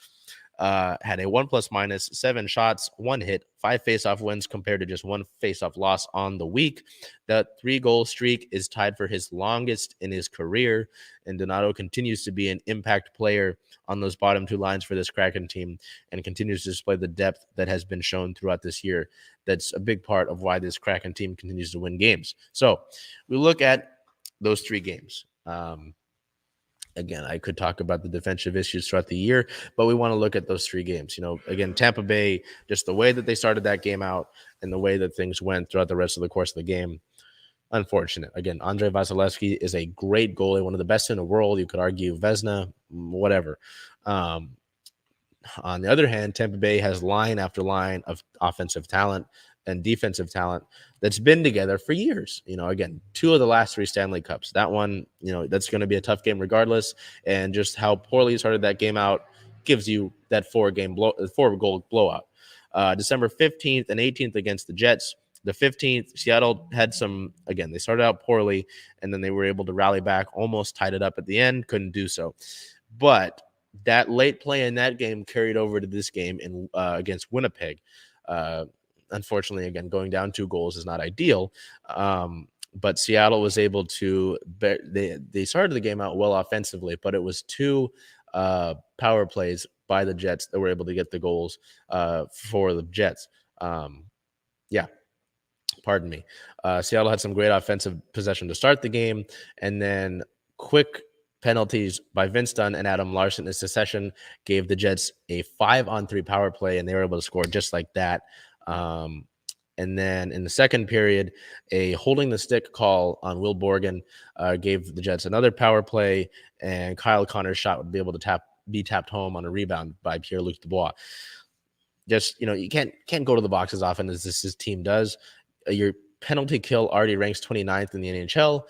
had a 1 plus minus, 7 shots, 1 hit, 5 faceoff wins compared to just 1 faceoff loss on the week. That 3-goal streak is tied for his longest in his career, and Donato continues to be an impact player on those bottom 2 lines for this Kraken team and continues to display the depth that has been shown throughout this year. That's a big part of why this Kraken team continues to win games. So we look at those 3 games. Again, I could talk about the defensive issues throughout the year, but we want to look at those 3 games. You know, again, Tampa Bay, just the way that they started that game out and the way that things went throughout the rest of the course of the game, unfortunate. Again, Andrei Vasilevsky is a great goalie, one of the best in the world. You could argue Vezina, whatever. On the other hand, Tampa Bay has line after line of offensive talent and defensive talent that's been together for years. You know, again, 2 of the last 3 Stanley Cups. That one, you know, that's going to be a tough game regardless. And just how poorly you started that game out gives you that 4-goal blowout. December 15th and 18th against the Jets. The 15th, Seattle had they started out poorly, and then they were able to rally back, almost tied it up at the end, couldn't do so. But that late play in that game carried over to this game against Winnipeg. Unfortunately, again, going down 2 goals is not ideal. But Seattle was able to they started the game out well offensively, but it was 2 power plays by the Jets that were able to get the goals for the Jets. Pardon me. Seattle had some great offensive possession to start the game, and then quick penalties by Vince Dunn and Adam Larson in succession gave the Jets a 5-on-3 power play, and they were able to score just like that. And then in the second period, a holding the stick call on Will Borgen gave the Jets another power play, and Kyle Connor's shot would be able to be tapped home on a rebound by Pierre-Luc Dubois. Just, you know, you can't go to the box as often as this team does. Your penalty kill already ranks 29th in the NHL.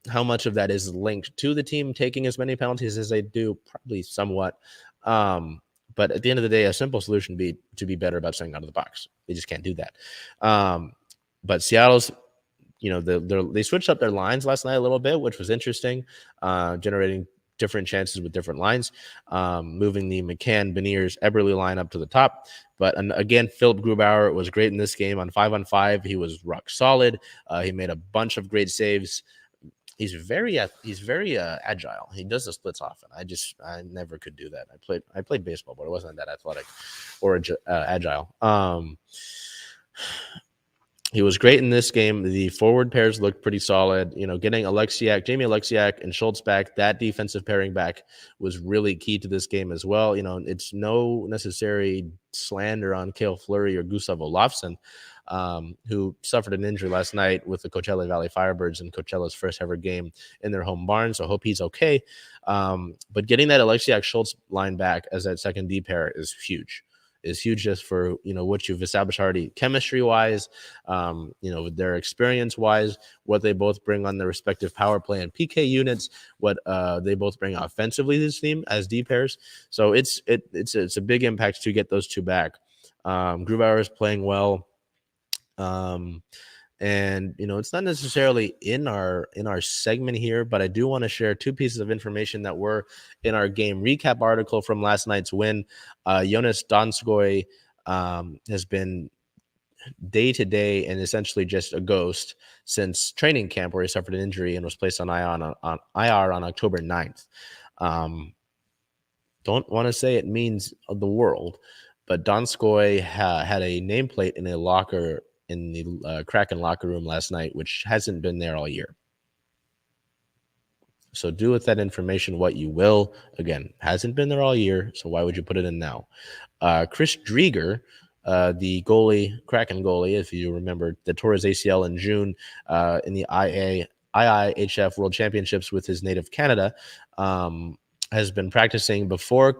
How much of that is linked to the team taking as many penalties as they do? Probably somewhat. But at the end of the day, a simple solution would be to be better about staying out of the box. They just can't do that. But Seattle's they switched up their lines last night a little bit, which was interesting, generating different chances with different lines, moving the McCann, Beniers, Eberle line up to the top. But again, Philip Grubauer was great in this game on 5-on-5. He was rock solid. He made a bunch of great saves. He's very agile. He does the splits often. I never could do that. I played baseball, but it wasn't that athletic or agile. He was great in this game. The forward pairs looked pretty solid. Getting Jamie Alexiak and Schultz back, that defensive pairing back was really key to this game as well. It's no necessary slander on Cale Fleury or Gustav Olofsson, who suffered an injury last night with the Coachella Valley Firebirds in Coachella's first ever game in their home barn. So I hope he's okay. But getting that Alexiak Schultz line back as that second D pair is huge. Is huge just for what you've established already chemistry wise, their experience wise, what they both bring on their respective power play and PK units, what they both bring offensively to this team as D pairs. So it's a big impact to get those two back. Grubauer is playing well. And it's not necessarily in our segment here, but I do want to share two pieces of information that were in our game recap article from last night's win. Jonas Donskoy has been day to day and essentially just a ghost since training camp, where he suffered an injury and was placed on IR on October 9th. Don't want to say it means the world, but Donskoy had a nameplate in a locker in the Kraken locker room last night, which hasn't been there all year. So do with that information what you will. Again, hasn't been there all year, so why would you put it in now? Chris Drieger, the Kraken goalie, if you remember, that tore his ACL in June in the IIHF World Championships with his native Canada, has been practicing before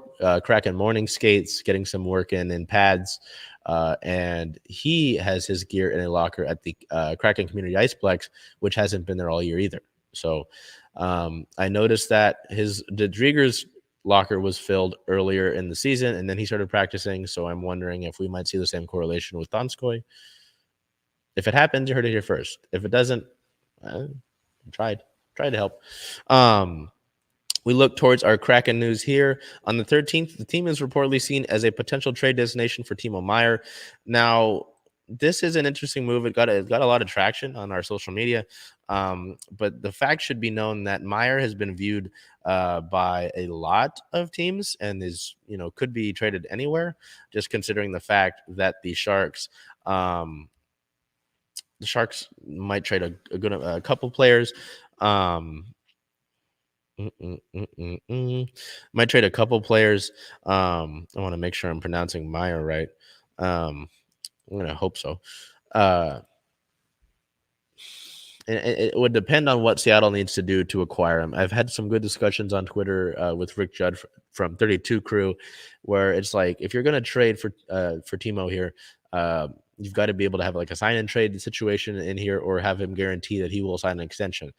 Kraken morning skates, getting some work in pads, and he has his gear in a locker at the Kraken Community Iceplex, which hasn't been there all year either. So I noticed that Drieger's locker was filled earlier in the season, and then he started practicing. So I'm wondering if we might see the same correlation with Donskoy. If it happens, you heard it here first. If it doesn't, tried to help. We look towards our Kraken news here. On the 13th, the team is reportedly seen as a potential trade destination for Timo Meier. Now, this is an interesting move. It got a lot of traction on our social media. But the fact should be known that Meier has been viewed by a lot of teams and is, could be traded anywhere, just considering the fact that the Sharks might trade a couple players. Might trade a couple players. I want to make sure I'm pronouncing Meier right. I'm gonna hope so. It would depend on what Seattle needs to do to acquire him. I've had some good discussions on Twitter with Rick Judd from 32 Crew, where it's like, if you're gonna trade for Timo here, you've got to be able to have like a sign and trade situation in here, or have him guarantee that he will sign an extension,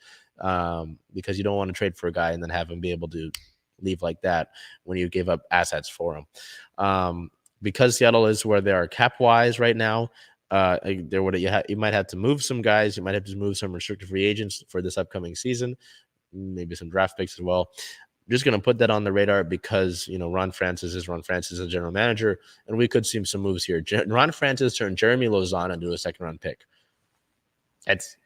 because you don't want to trade for a guy and then have him be able to leave like that when you give up assets for him. Because Seattle is where they are cap wise right now, you might have to move some guys. You might have to move some restricted free agents for this upcoming season, maybe some draft picks as well. I'm just going to put that on the radar because, Ron Francis is a general manager, and we could see some moves here. Ron Francis turned Jeremy Lozano into a second-round pick.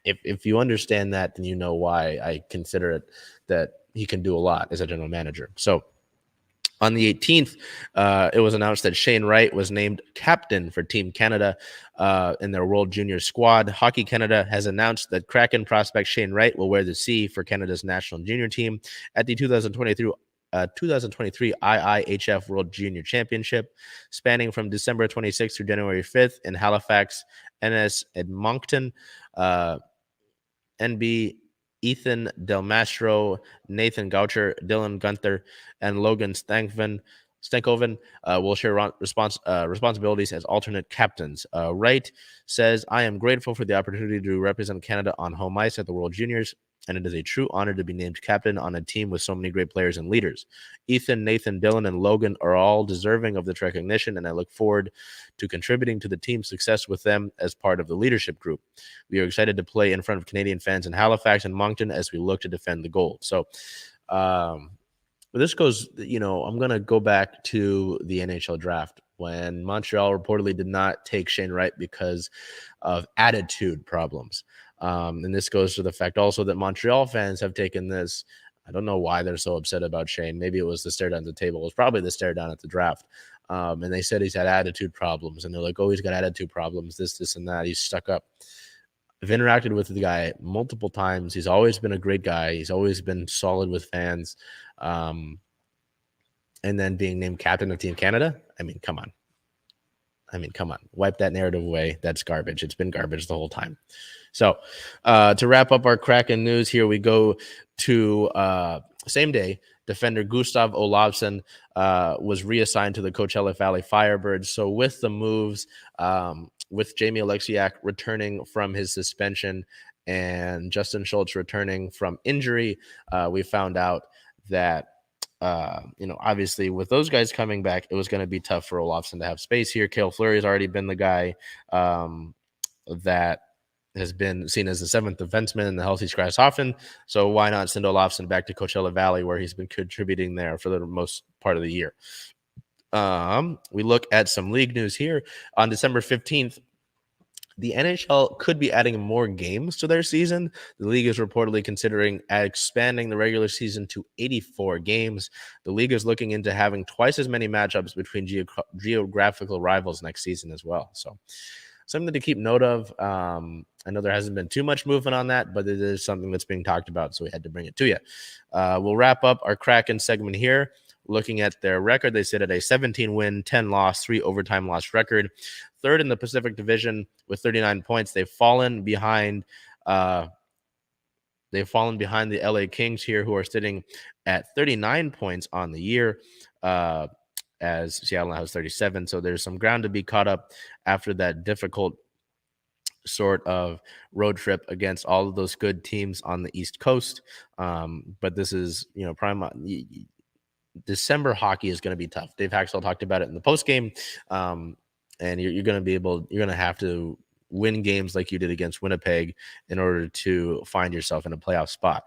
If you understand that, then you know why I consider it that he can do a lot as a general manager. So on the 18th, it was announced that Shane Wright was named captain for Team Canada in their World Junior squad. Hockey Canada has announced that Kraken prospect Shane Wright will wear the C for Canada's national junior team at the 2023 IIHF World Junior Championship, spanning from December 26th through January 5th in Halifax, NS Edmonton. NB Ethan Del Mastro, Nathan Goucher, Dylan Gunther, and Logan Stankoven will share responsibilities as alternate captains. Wright says, "I am grateful for the opportunity to represent Canada on home ice at the World Juniors. and it is a true honor to be named captain on a team with so many great players and leaders. Ethan, Nathan, Dylan, and Logan are all deserving of this recognition, and I look forward to contributing to the team's success with them as part of the leadership group. We are excited to play in front of Canadian fans in Halifax and Moncton as we look to defend the gold. So, this goes, I'm going to go back to the NHL draft when Montreal reportedly did not take Shane Wright because of attitude problems. And this goes to the fact also that Montreal fans have taken this. I don't know why they're so upset about Shane. Maybe it was the stare down at the table. It was probably the stare down at the draft. And they said he's had attitude problems. And they're like, oh, he's got attitude problems, this, and that. He's stuck up. I've interacted with the guy multiple times. He's always been a great guy. He's always been solid with fans. And then being named captain of Team Canada. I mean, come on. Wipe that narrative away. That's garbage. It's been garbage the whole time. So to wrap up our Kraken news, here we go to same day. Defender Gustav Olofsson was reassigned to the Coachella Valley Firebirds. So with the moves, with Jamie Alexiak returning from his suspension and Justin Schultz returning from injury, we found out that obviously with those guys coming back, it was going to be tough for Olofsson to have space here. Cale Fleury has already been the guy that has been seen as the seventh defenseman in the healthy scratch often. So why not send Olofsson back to Coachella Valley, where he's been contributing there for the most part of the year? We look at some league news here. On December 15th, the NHL could be adding more games to their season. The league is reportedly considering expanding the regular season to 84 games. The league is looking into having twice as many matchups between geographical rivals next season as well. So something to keep note of. I know there hasn't been too much movement on that, but it is something that's being talked about, so we had to bring it to you. We'll wrap up our Kraken segment here. Looking at their record, they sit at a 17-win, 10-loss, 3 overtime loss record. Third in the Pacific Division with 39 points. They've fallen behind the LA Kings here, who are sitting at 39 points on the year, as Seattle has 37. So there's some ground to be caught up after that difficult sort of road trip against all of those good teams on the East Coast. But this is, December hockey is going to be tough. Dave Haxtell talked about it in the postgame. And you're going to have to win games like you did against Winnipeg in order to find yourself in a playoff spot.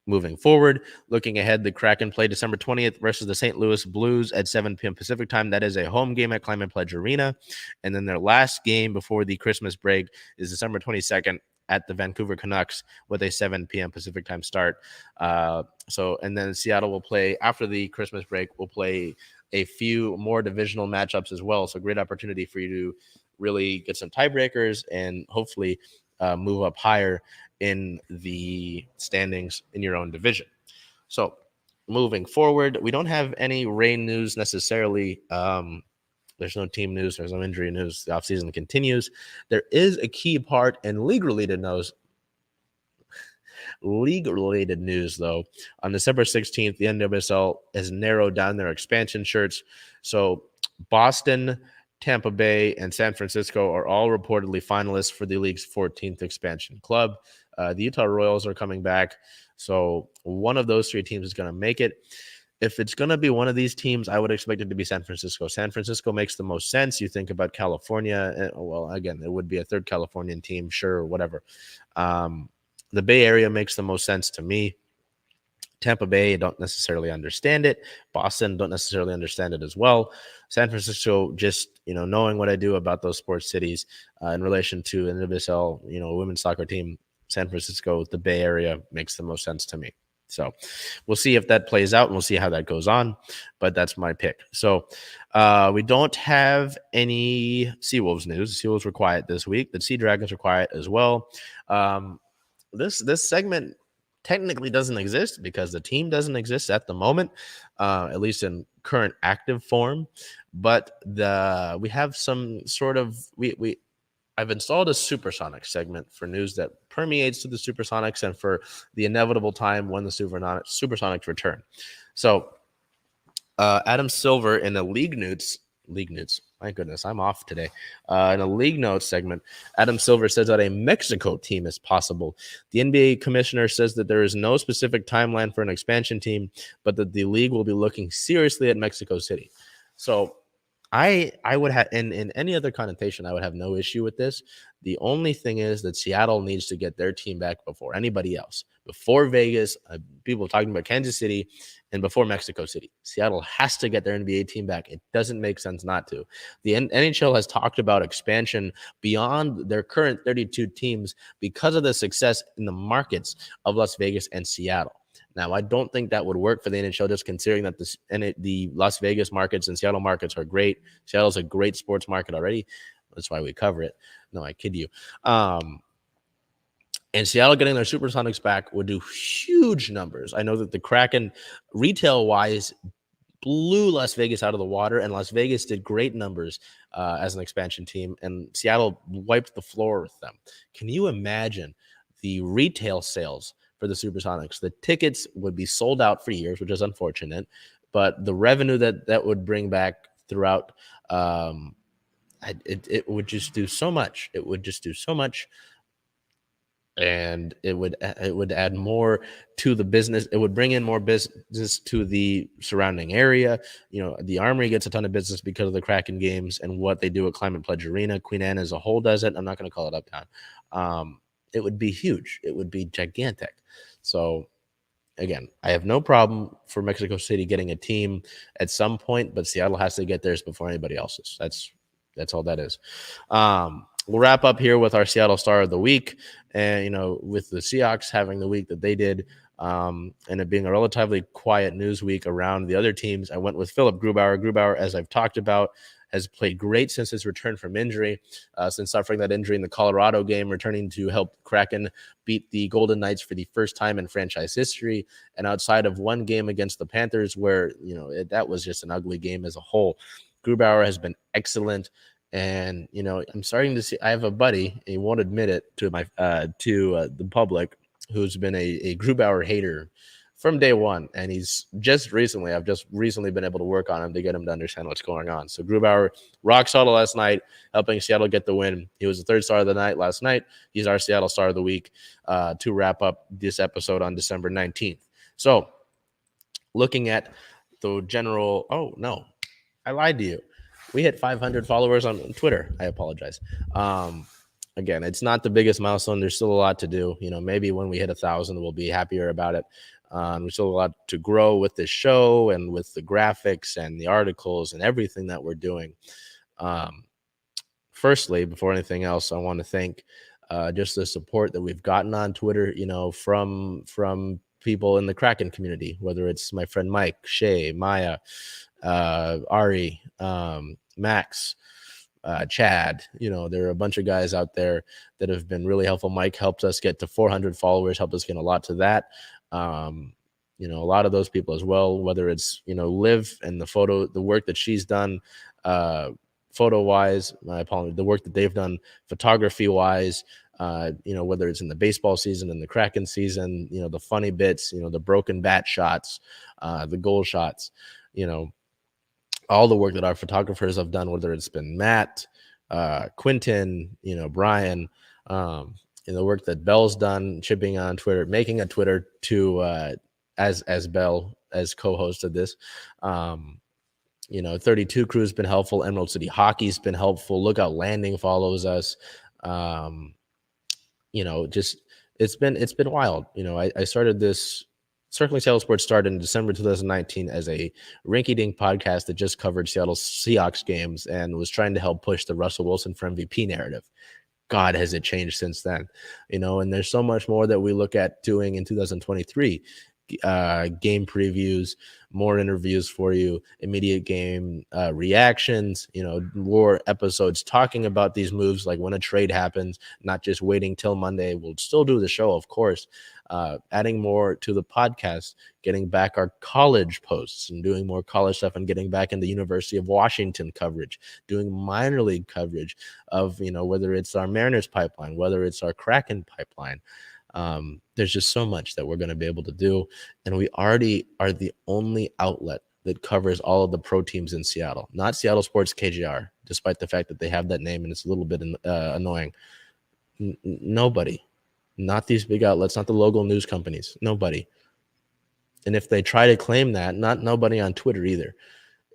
Moving forward, looking ahead, the Kraken play December 20th versus the St. Louis Blues at 7 p.m. Pacific time. That is a home game at Climate Pledge Arena. And then their last game before the Christmas break is December 22nd at the Vancouver Canucks with a 7 p.m. Pacific time start. And then Seattle will play after the Christmas break. We'll play a few more divisional matchups as well. So great opportunity for you to really get some tiebreakers and hopefully move up higher in the standings in your own division. So moving forward, we don't have any rain news necessarily. There's no team news. There's no injury news. The offseason continues. There is a key part in league-related news, though. On December 16th, the NWSL has narrowed down their expansion shirts. So Boston, Tampa Bay, and San Francisco are all reportedly finalists for the league's 14th expansion club. The Utah Royals are coming back. So one of those three teams is going to make it. If it's going to be one of these teams, I would expect it to be San Francisco. San Francisco makes the most sense. You think about California. Well, again, it would be a third Californian team, sure, whatever. The Bay Area makes the most sense to me. Tampa Bay, don't necessarily understand it. Boston, don't necessarily understand it as well. San Francisco, just, knowing what I do about those sports cities in relation to an NWSL, women's soccer team, San Francisco, the Bay Area makes the most sense to me. So we'll see if that plays out and we'll see how that goes on. But that's my pick. So we don't have any Seawolves news. The Seawolves were quiet this week. The Sea Dragons were quiet as well. This segment technically doesn't exist because the team doesn't exist at the moment, at least in current active form. But we have some sort of I've installed a Supersonic segment for news that permeates to the Supersonics and for the inevitable time when the Supersonics return. So Adam Silver in the league notes. My goodness, I'm off today. In a league notes segment, Adam Silver says that a Mexico team is possible. The NBA commissioner says that there is no specific timeline for an expansion team, but that the league will be looking seriously at Mexico City. So I would have in any other connotation, I would have no issue with this. The only thing is that Seattle needs to get their team back before anybody else, before Vegas, people talking about Kansas City, and before Mexico City. Seattle has to get their NBA team back. It doesn't make sense not to. The NHL has talked about expansion beyond their current 32 teams because of the success in the markets of Las Vegas and Seattle. Now, I don't think that would work for the NHL, just considering that the Las Vegas markets and Seattle markets are great. Seattle's a great sports market already. That's why we cover it. No, I kid you. And Seattle getting their Supersonics back would do huge numbers. I know that the Kraken, retail-wise, blew Las Vegas out of the water, and Las Vegas did great numbers as an expansion team, and Seattle wiped the floor with them. Can you imagine the retail sales for the Supersonics? The tickets would be sold out for years, which is unfortunate, but the revenue that would bring back throughout, it would just do so much. It would just do so much, and it would add more to the business. It would bring in more business to the surrounding area. You know, the Armory gets a ton of business because of the Kraken games and what they do at Climate Pledge Arena. Queen Anne as a whole does it. I'm not going to call it Uptown. It would be huge. It would be gigantic. So, again, I have no problem for Mexico City getting a team at some point, but Seattle has to get theirs before anybody else's. That's all that is. We'll wrap up here with our Seattle Star of the Week. And, you know, with the Seahawks having the week that they did, and it being a relatively quiet news week around the other teams, I went with Philip Grubauer. Grubauer, as I've talked about, has played great since his return from injury, since suffering that injury in the Colorado game, returning to help Kraken beat the Golden Knights for the first time in franchise history. And outside of one game against the Panthers, where, you know, that was just an ugly game as a whole, Grubauer has been excellent. And, you know, I'm starting to see, I have a buddy, he won't admit it to the public, who's been a Grubauer hater from day one. And I've just recently been able to work on him to get him to understand what's going on. So Grubauer, rock solid last night, helping Seattle get the win. He was the third star of the night last night. He's our Seattle Star of the Week to wrap up this episode on December 19th. So looking at the general, oh no, I lied to you. We hit 500 followers on Twitter. I apologize. Again, it's not the biggest milestone. There's still a lot to do. You know, maybe when we hit 1,000, we'll be happier about it. There's still a lot to grow with this show and with the graphics and the articles and everything that we're doing. Firstly, before anything else, I want to thank just the support that we've gotten on Twitter, you know, from people in the Kraken community, whether it's my friend Mike, Shay, Maya, Ari, Max, Chad. You know, there are a bunch of guys out there that have been really helpful. Mike helped us get to 400 followers, helped us get a lot to that. You know, a lot of those people as well, whether it's, you know, Liv and the work that she's done, photo wise, the work that they've done photography wise, you know, whether it's in the baseball season and the Kraken season, you know, the funny bits, you know, the broken bat shots, the goal shots, you know, all the work that our photographers have done, whether it's been Matt, Quentin, you know, Brian, and the work that Bell's done, chipping on Twitter, making a Twitter to as Bell as co-host of this. You know, 32 Crew's been helpful. Emerald City Hockey's been helpful. Lookout Landing follows us. You know, just it's been wild. You know, I started this. CirclingSeattleSport started in December 2019 as a rinky-dink podcast that just covered Seattle Seahawks games and was trying to help push the Russell Wilson for MVP narrative. God, has it changed since then, you know, and there's so much more that we look at doing in 2023. Game previews, more interviews for you, immediate game reactions, you know, more episodes talking about these moves, like when a trade happens, not just waiting till Monday. We'll still do the show, of course, adding more to the podcast, getting back our college posts and doing more college stuff, and getting back into University of Washington coverage, doing minor league coverage of, you know, whether it's our Mariners pipeline, whether it's our Kraken pipeline. There's just so much that we're going to be able to do. And we already are the only outlet that covers all of the pro teams in Seattle, not Seattle Sports KJR, despite the fact that they have that name and it's a little bit annoying. Nobody, not these big outlets, not the local news companies, nobody. And if they try to claim that, not nobody on Twitter either.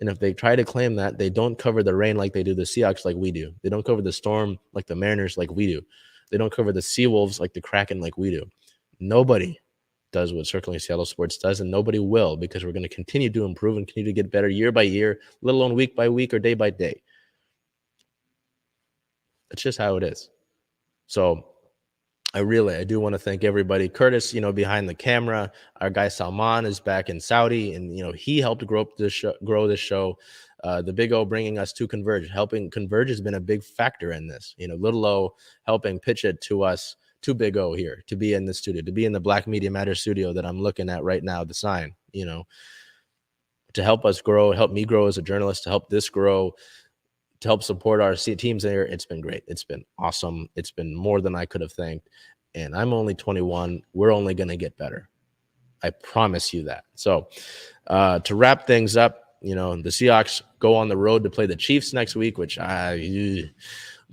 And if they try to claim that, they don't cover the rain like they do the Seahawks like we do. They don't cover the storm like the Mariners like we do. They don't cover the Seawolves like the Kraken like we do. Nobody does what Circling Seattle Sports does, and nobody will, because we're going to continue to improve and continue to get better year by year, let alone week by week or day by day. That's just how it is. So I do want to thank everybody. Curtis, behind the camera, our guy Salman is back in Saudi, and he helped grow this show. The Big O bringing us to Converge, Converge has been a big factor in this. Little O helping pitch it to us, to Big O here, to be in the studio, to be in the Black Media Matter studio that I'm looking at right now, the sign, to help us grow, help me grow as a journalist, to help this grow, to help support our teams there. It's been great. It's been awesome. It's been more than I could have thanked. And I'm only 21. We're only going to get better. I promise you that. So to wrap things up, the Seahawks go on the road to play the Chiefs next week, which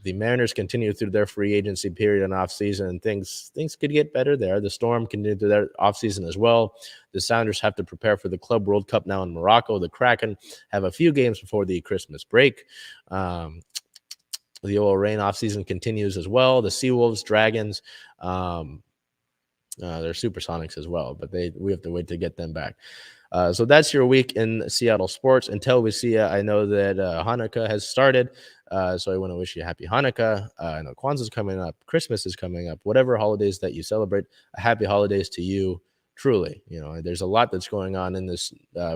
the Mariners continue through their free agency period and offseason, and things could get better there. The Storm continue through their offseason as well. The Sounders have to prepare for the Club World Cup now in Morocco. The Kraken have a few games before the Christmas break. The OL Reign offseason continues as well. The Seawolves, Dragons, they're Supersonics as well, but we have to wait to get them back. So that's your week in Seattle sports. Until we see you, I know that Hanukkah has started. So I want to wish you a happy Hanukkah. I know Kwanzaa's coming up. Christmas is coming up. Whatever holidays that you celebrate, a happy holidays to you. Truly, there's a lot that's going on in this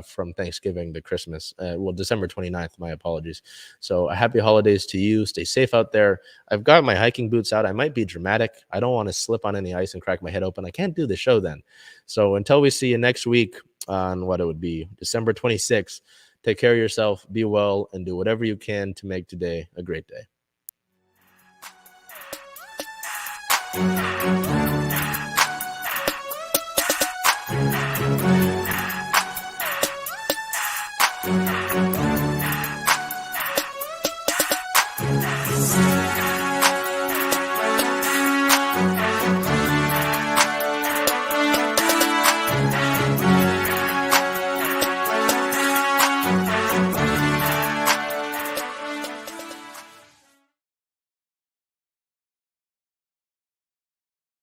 from Thanksgiving to Christmas. December 29th, my apologies. So a happy holidays to you. Stay safe out there. I've got my hiking boots out. I might be dramatic. I don't want to slip on any ice and crack my head open. I can't do the show then. So until we see you next week on what it would be, December 26th, take care of yourself, be well, and do whatever you can to make today a great day.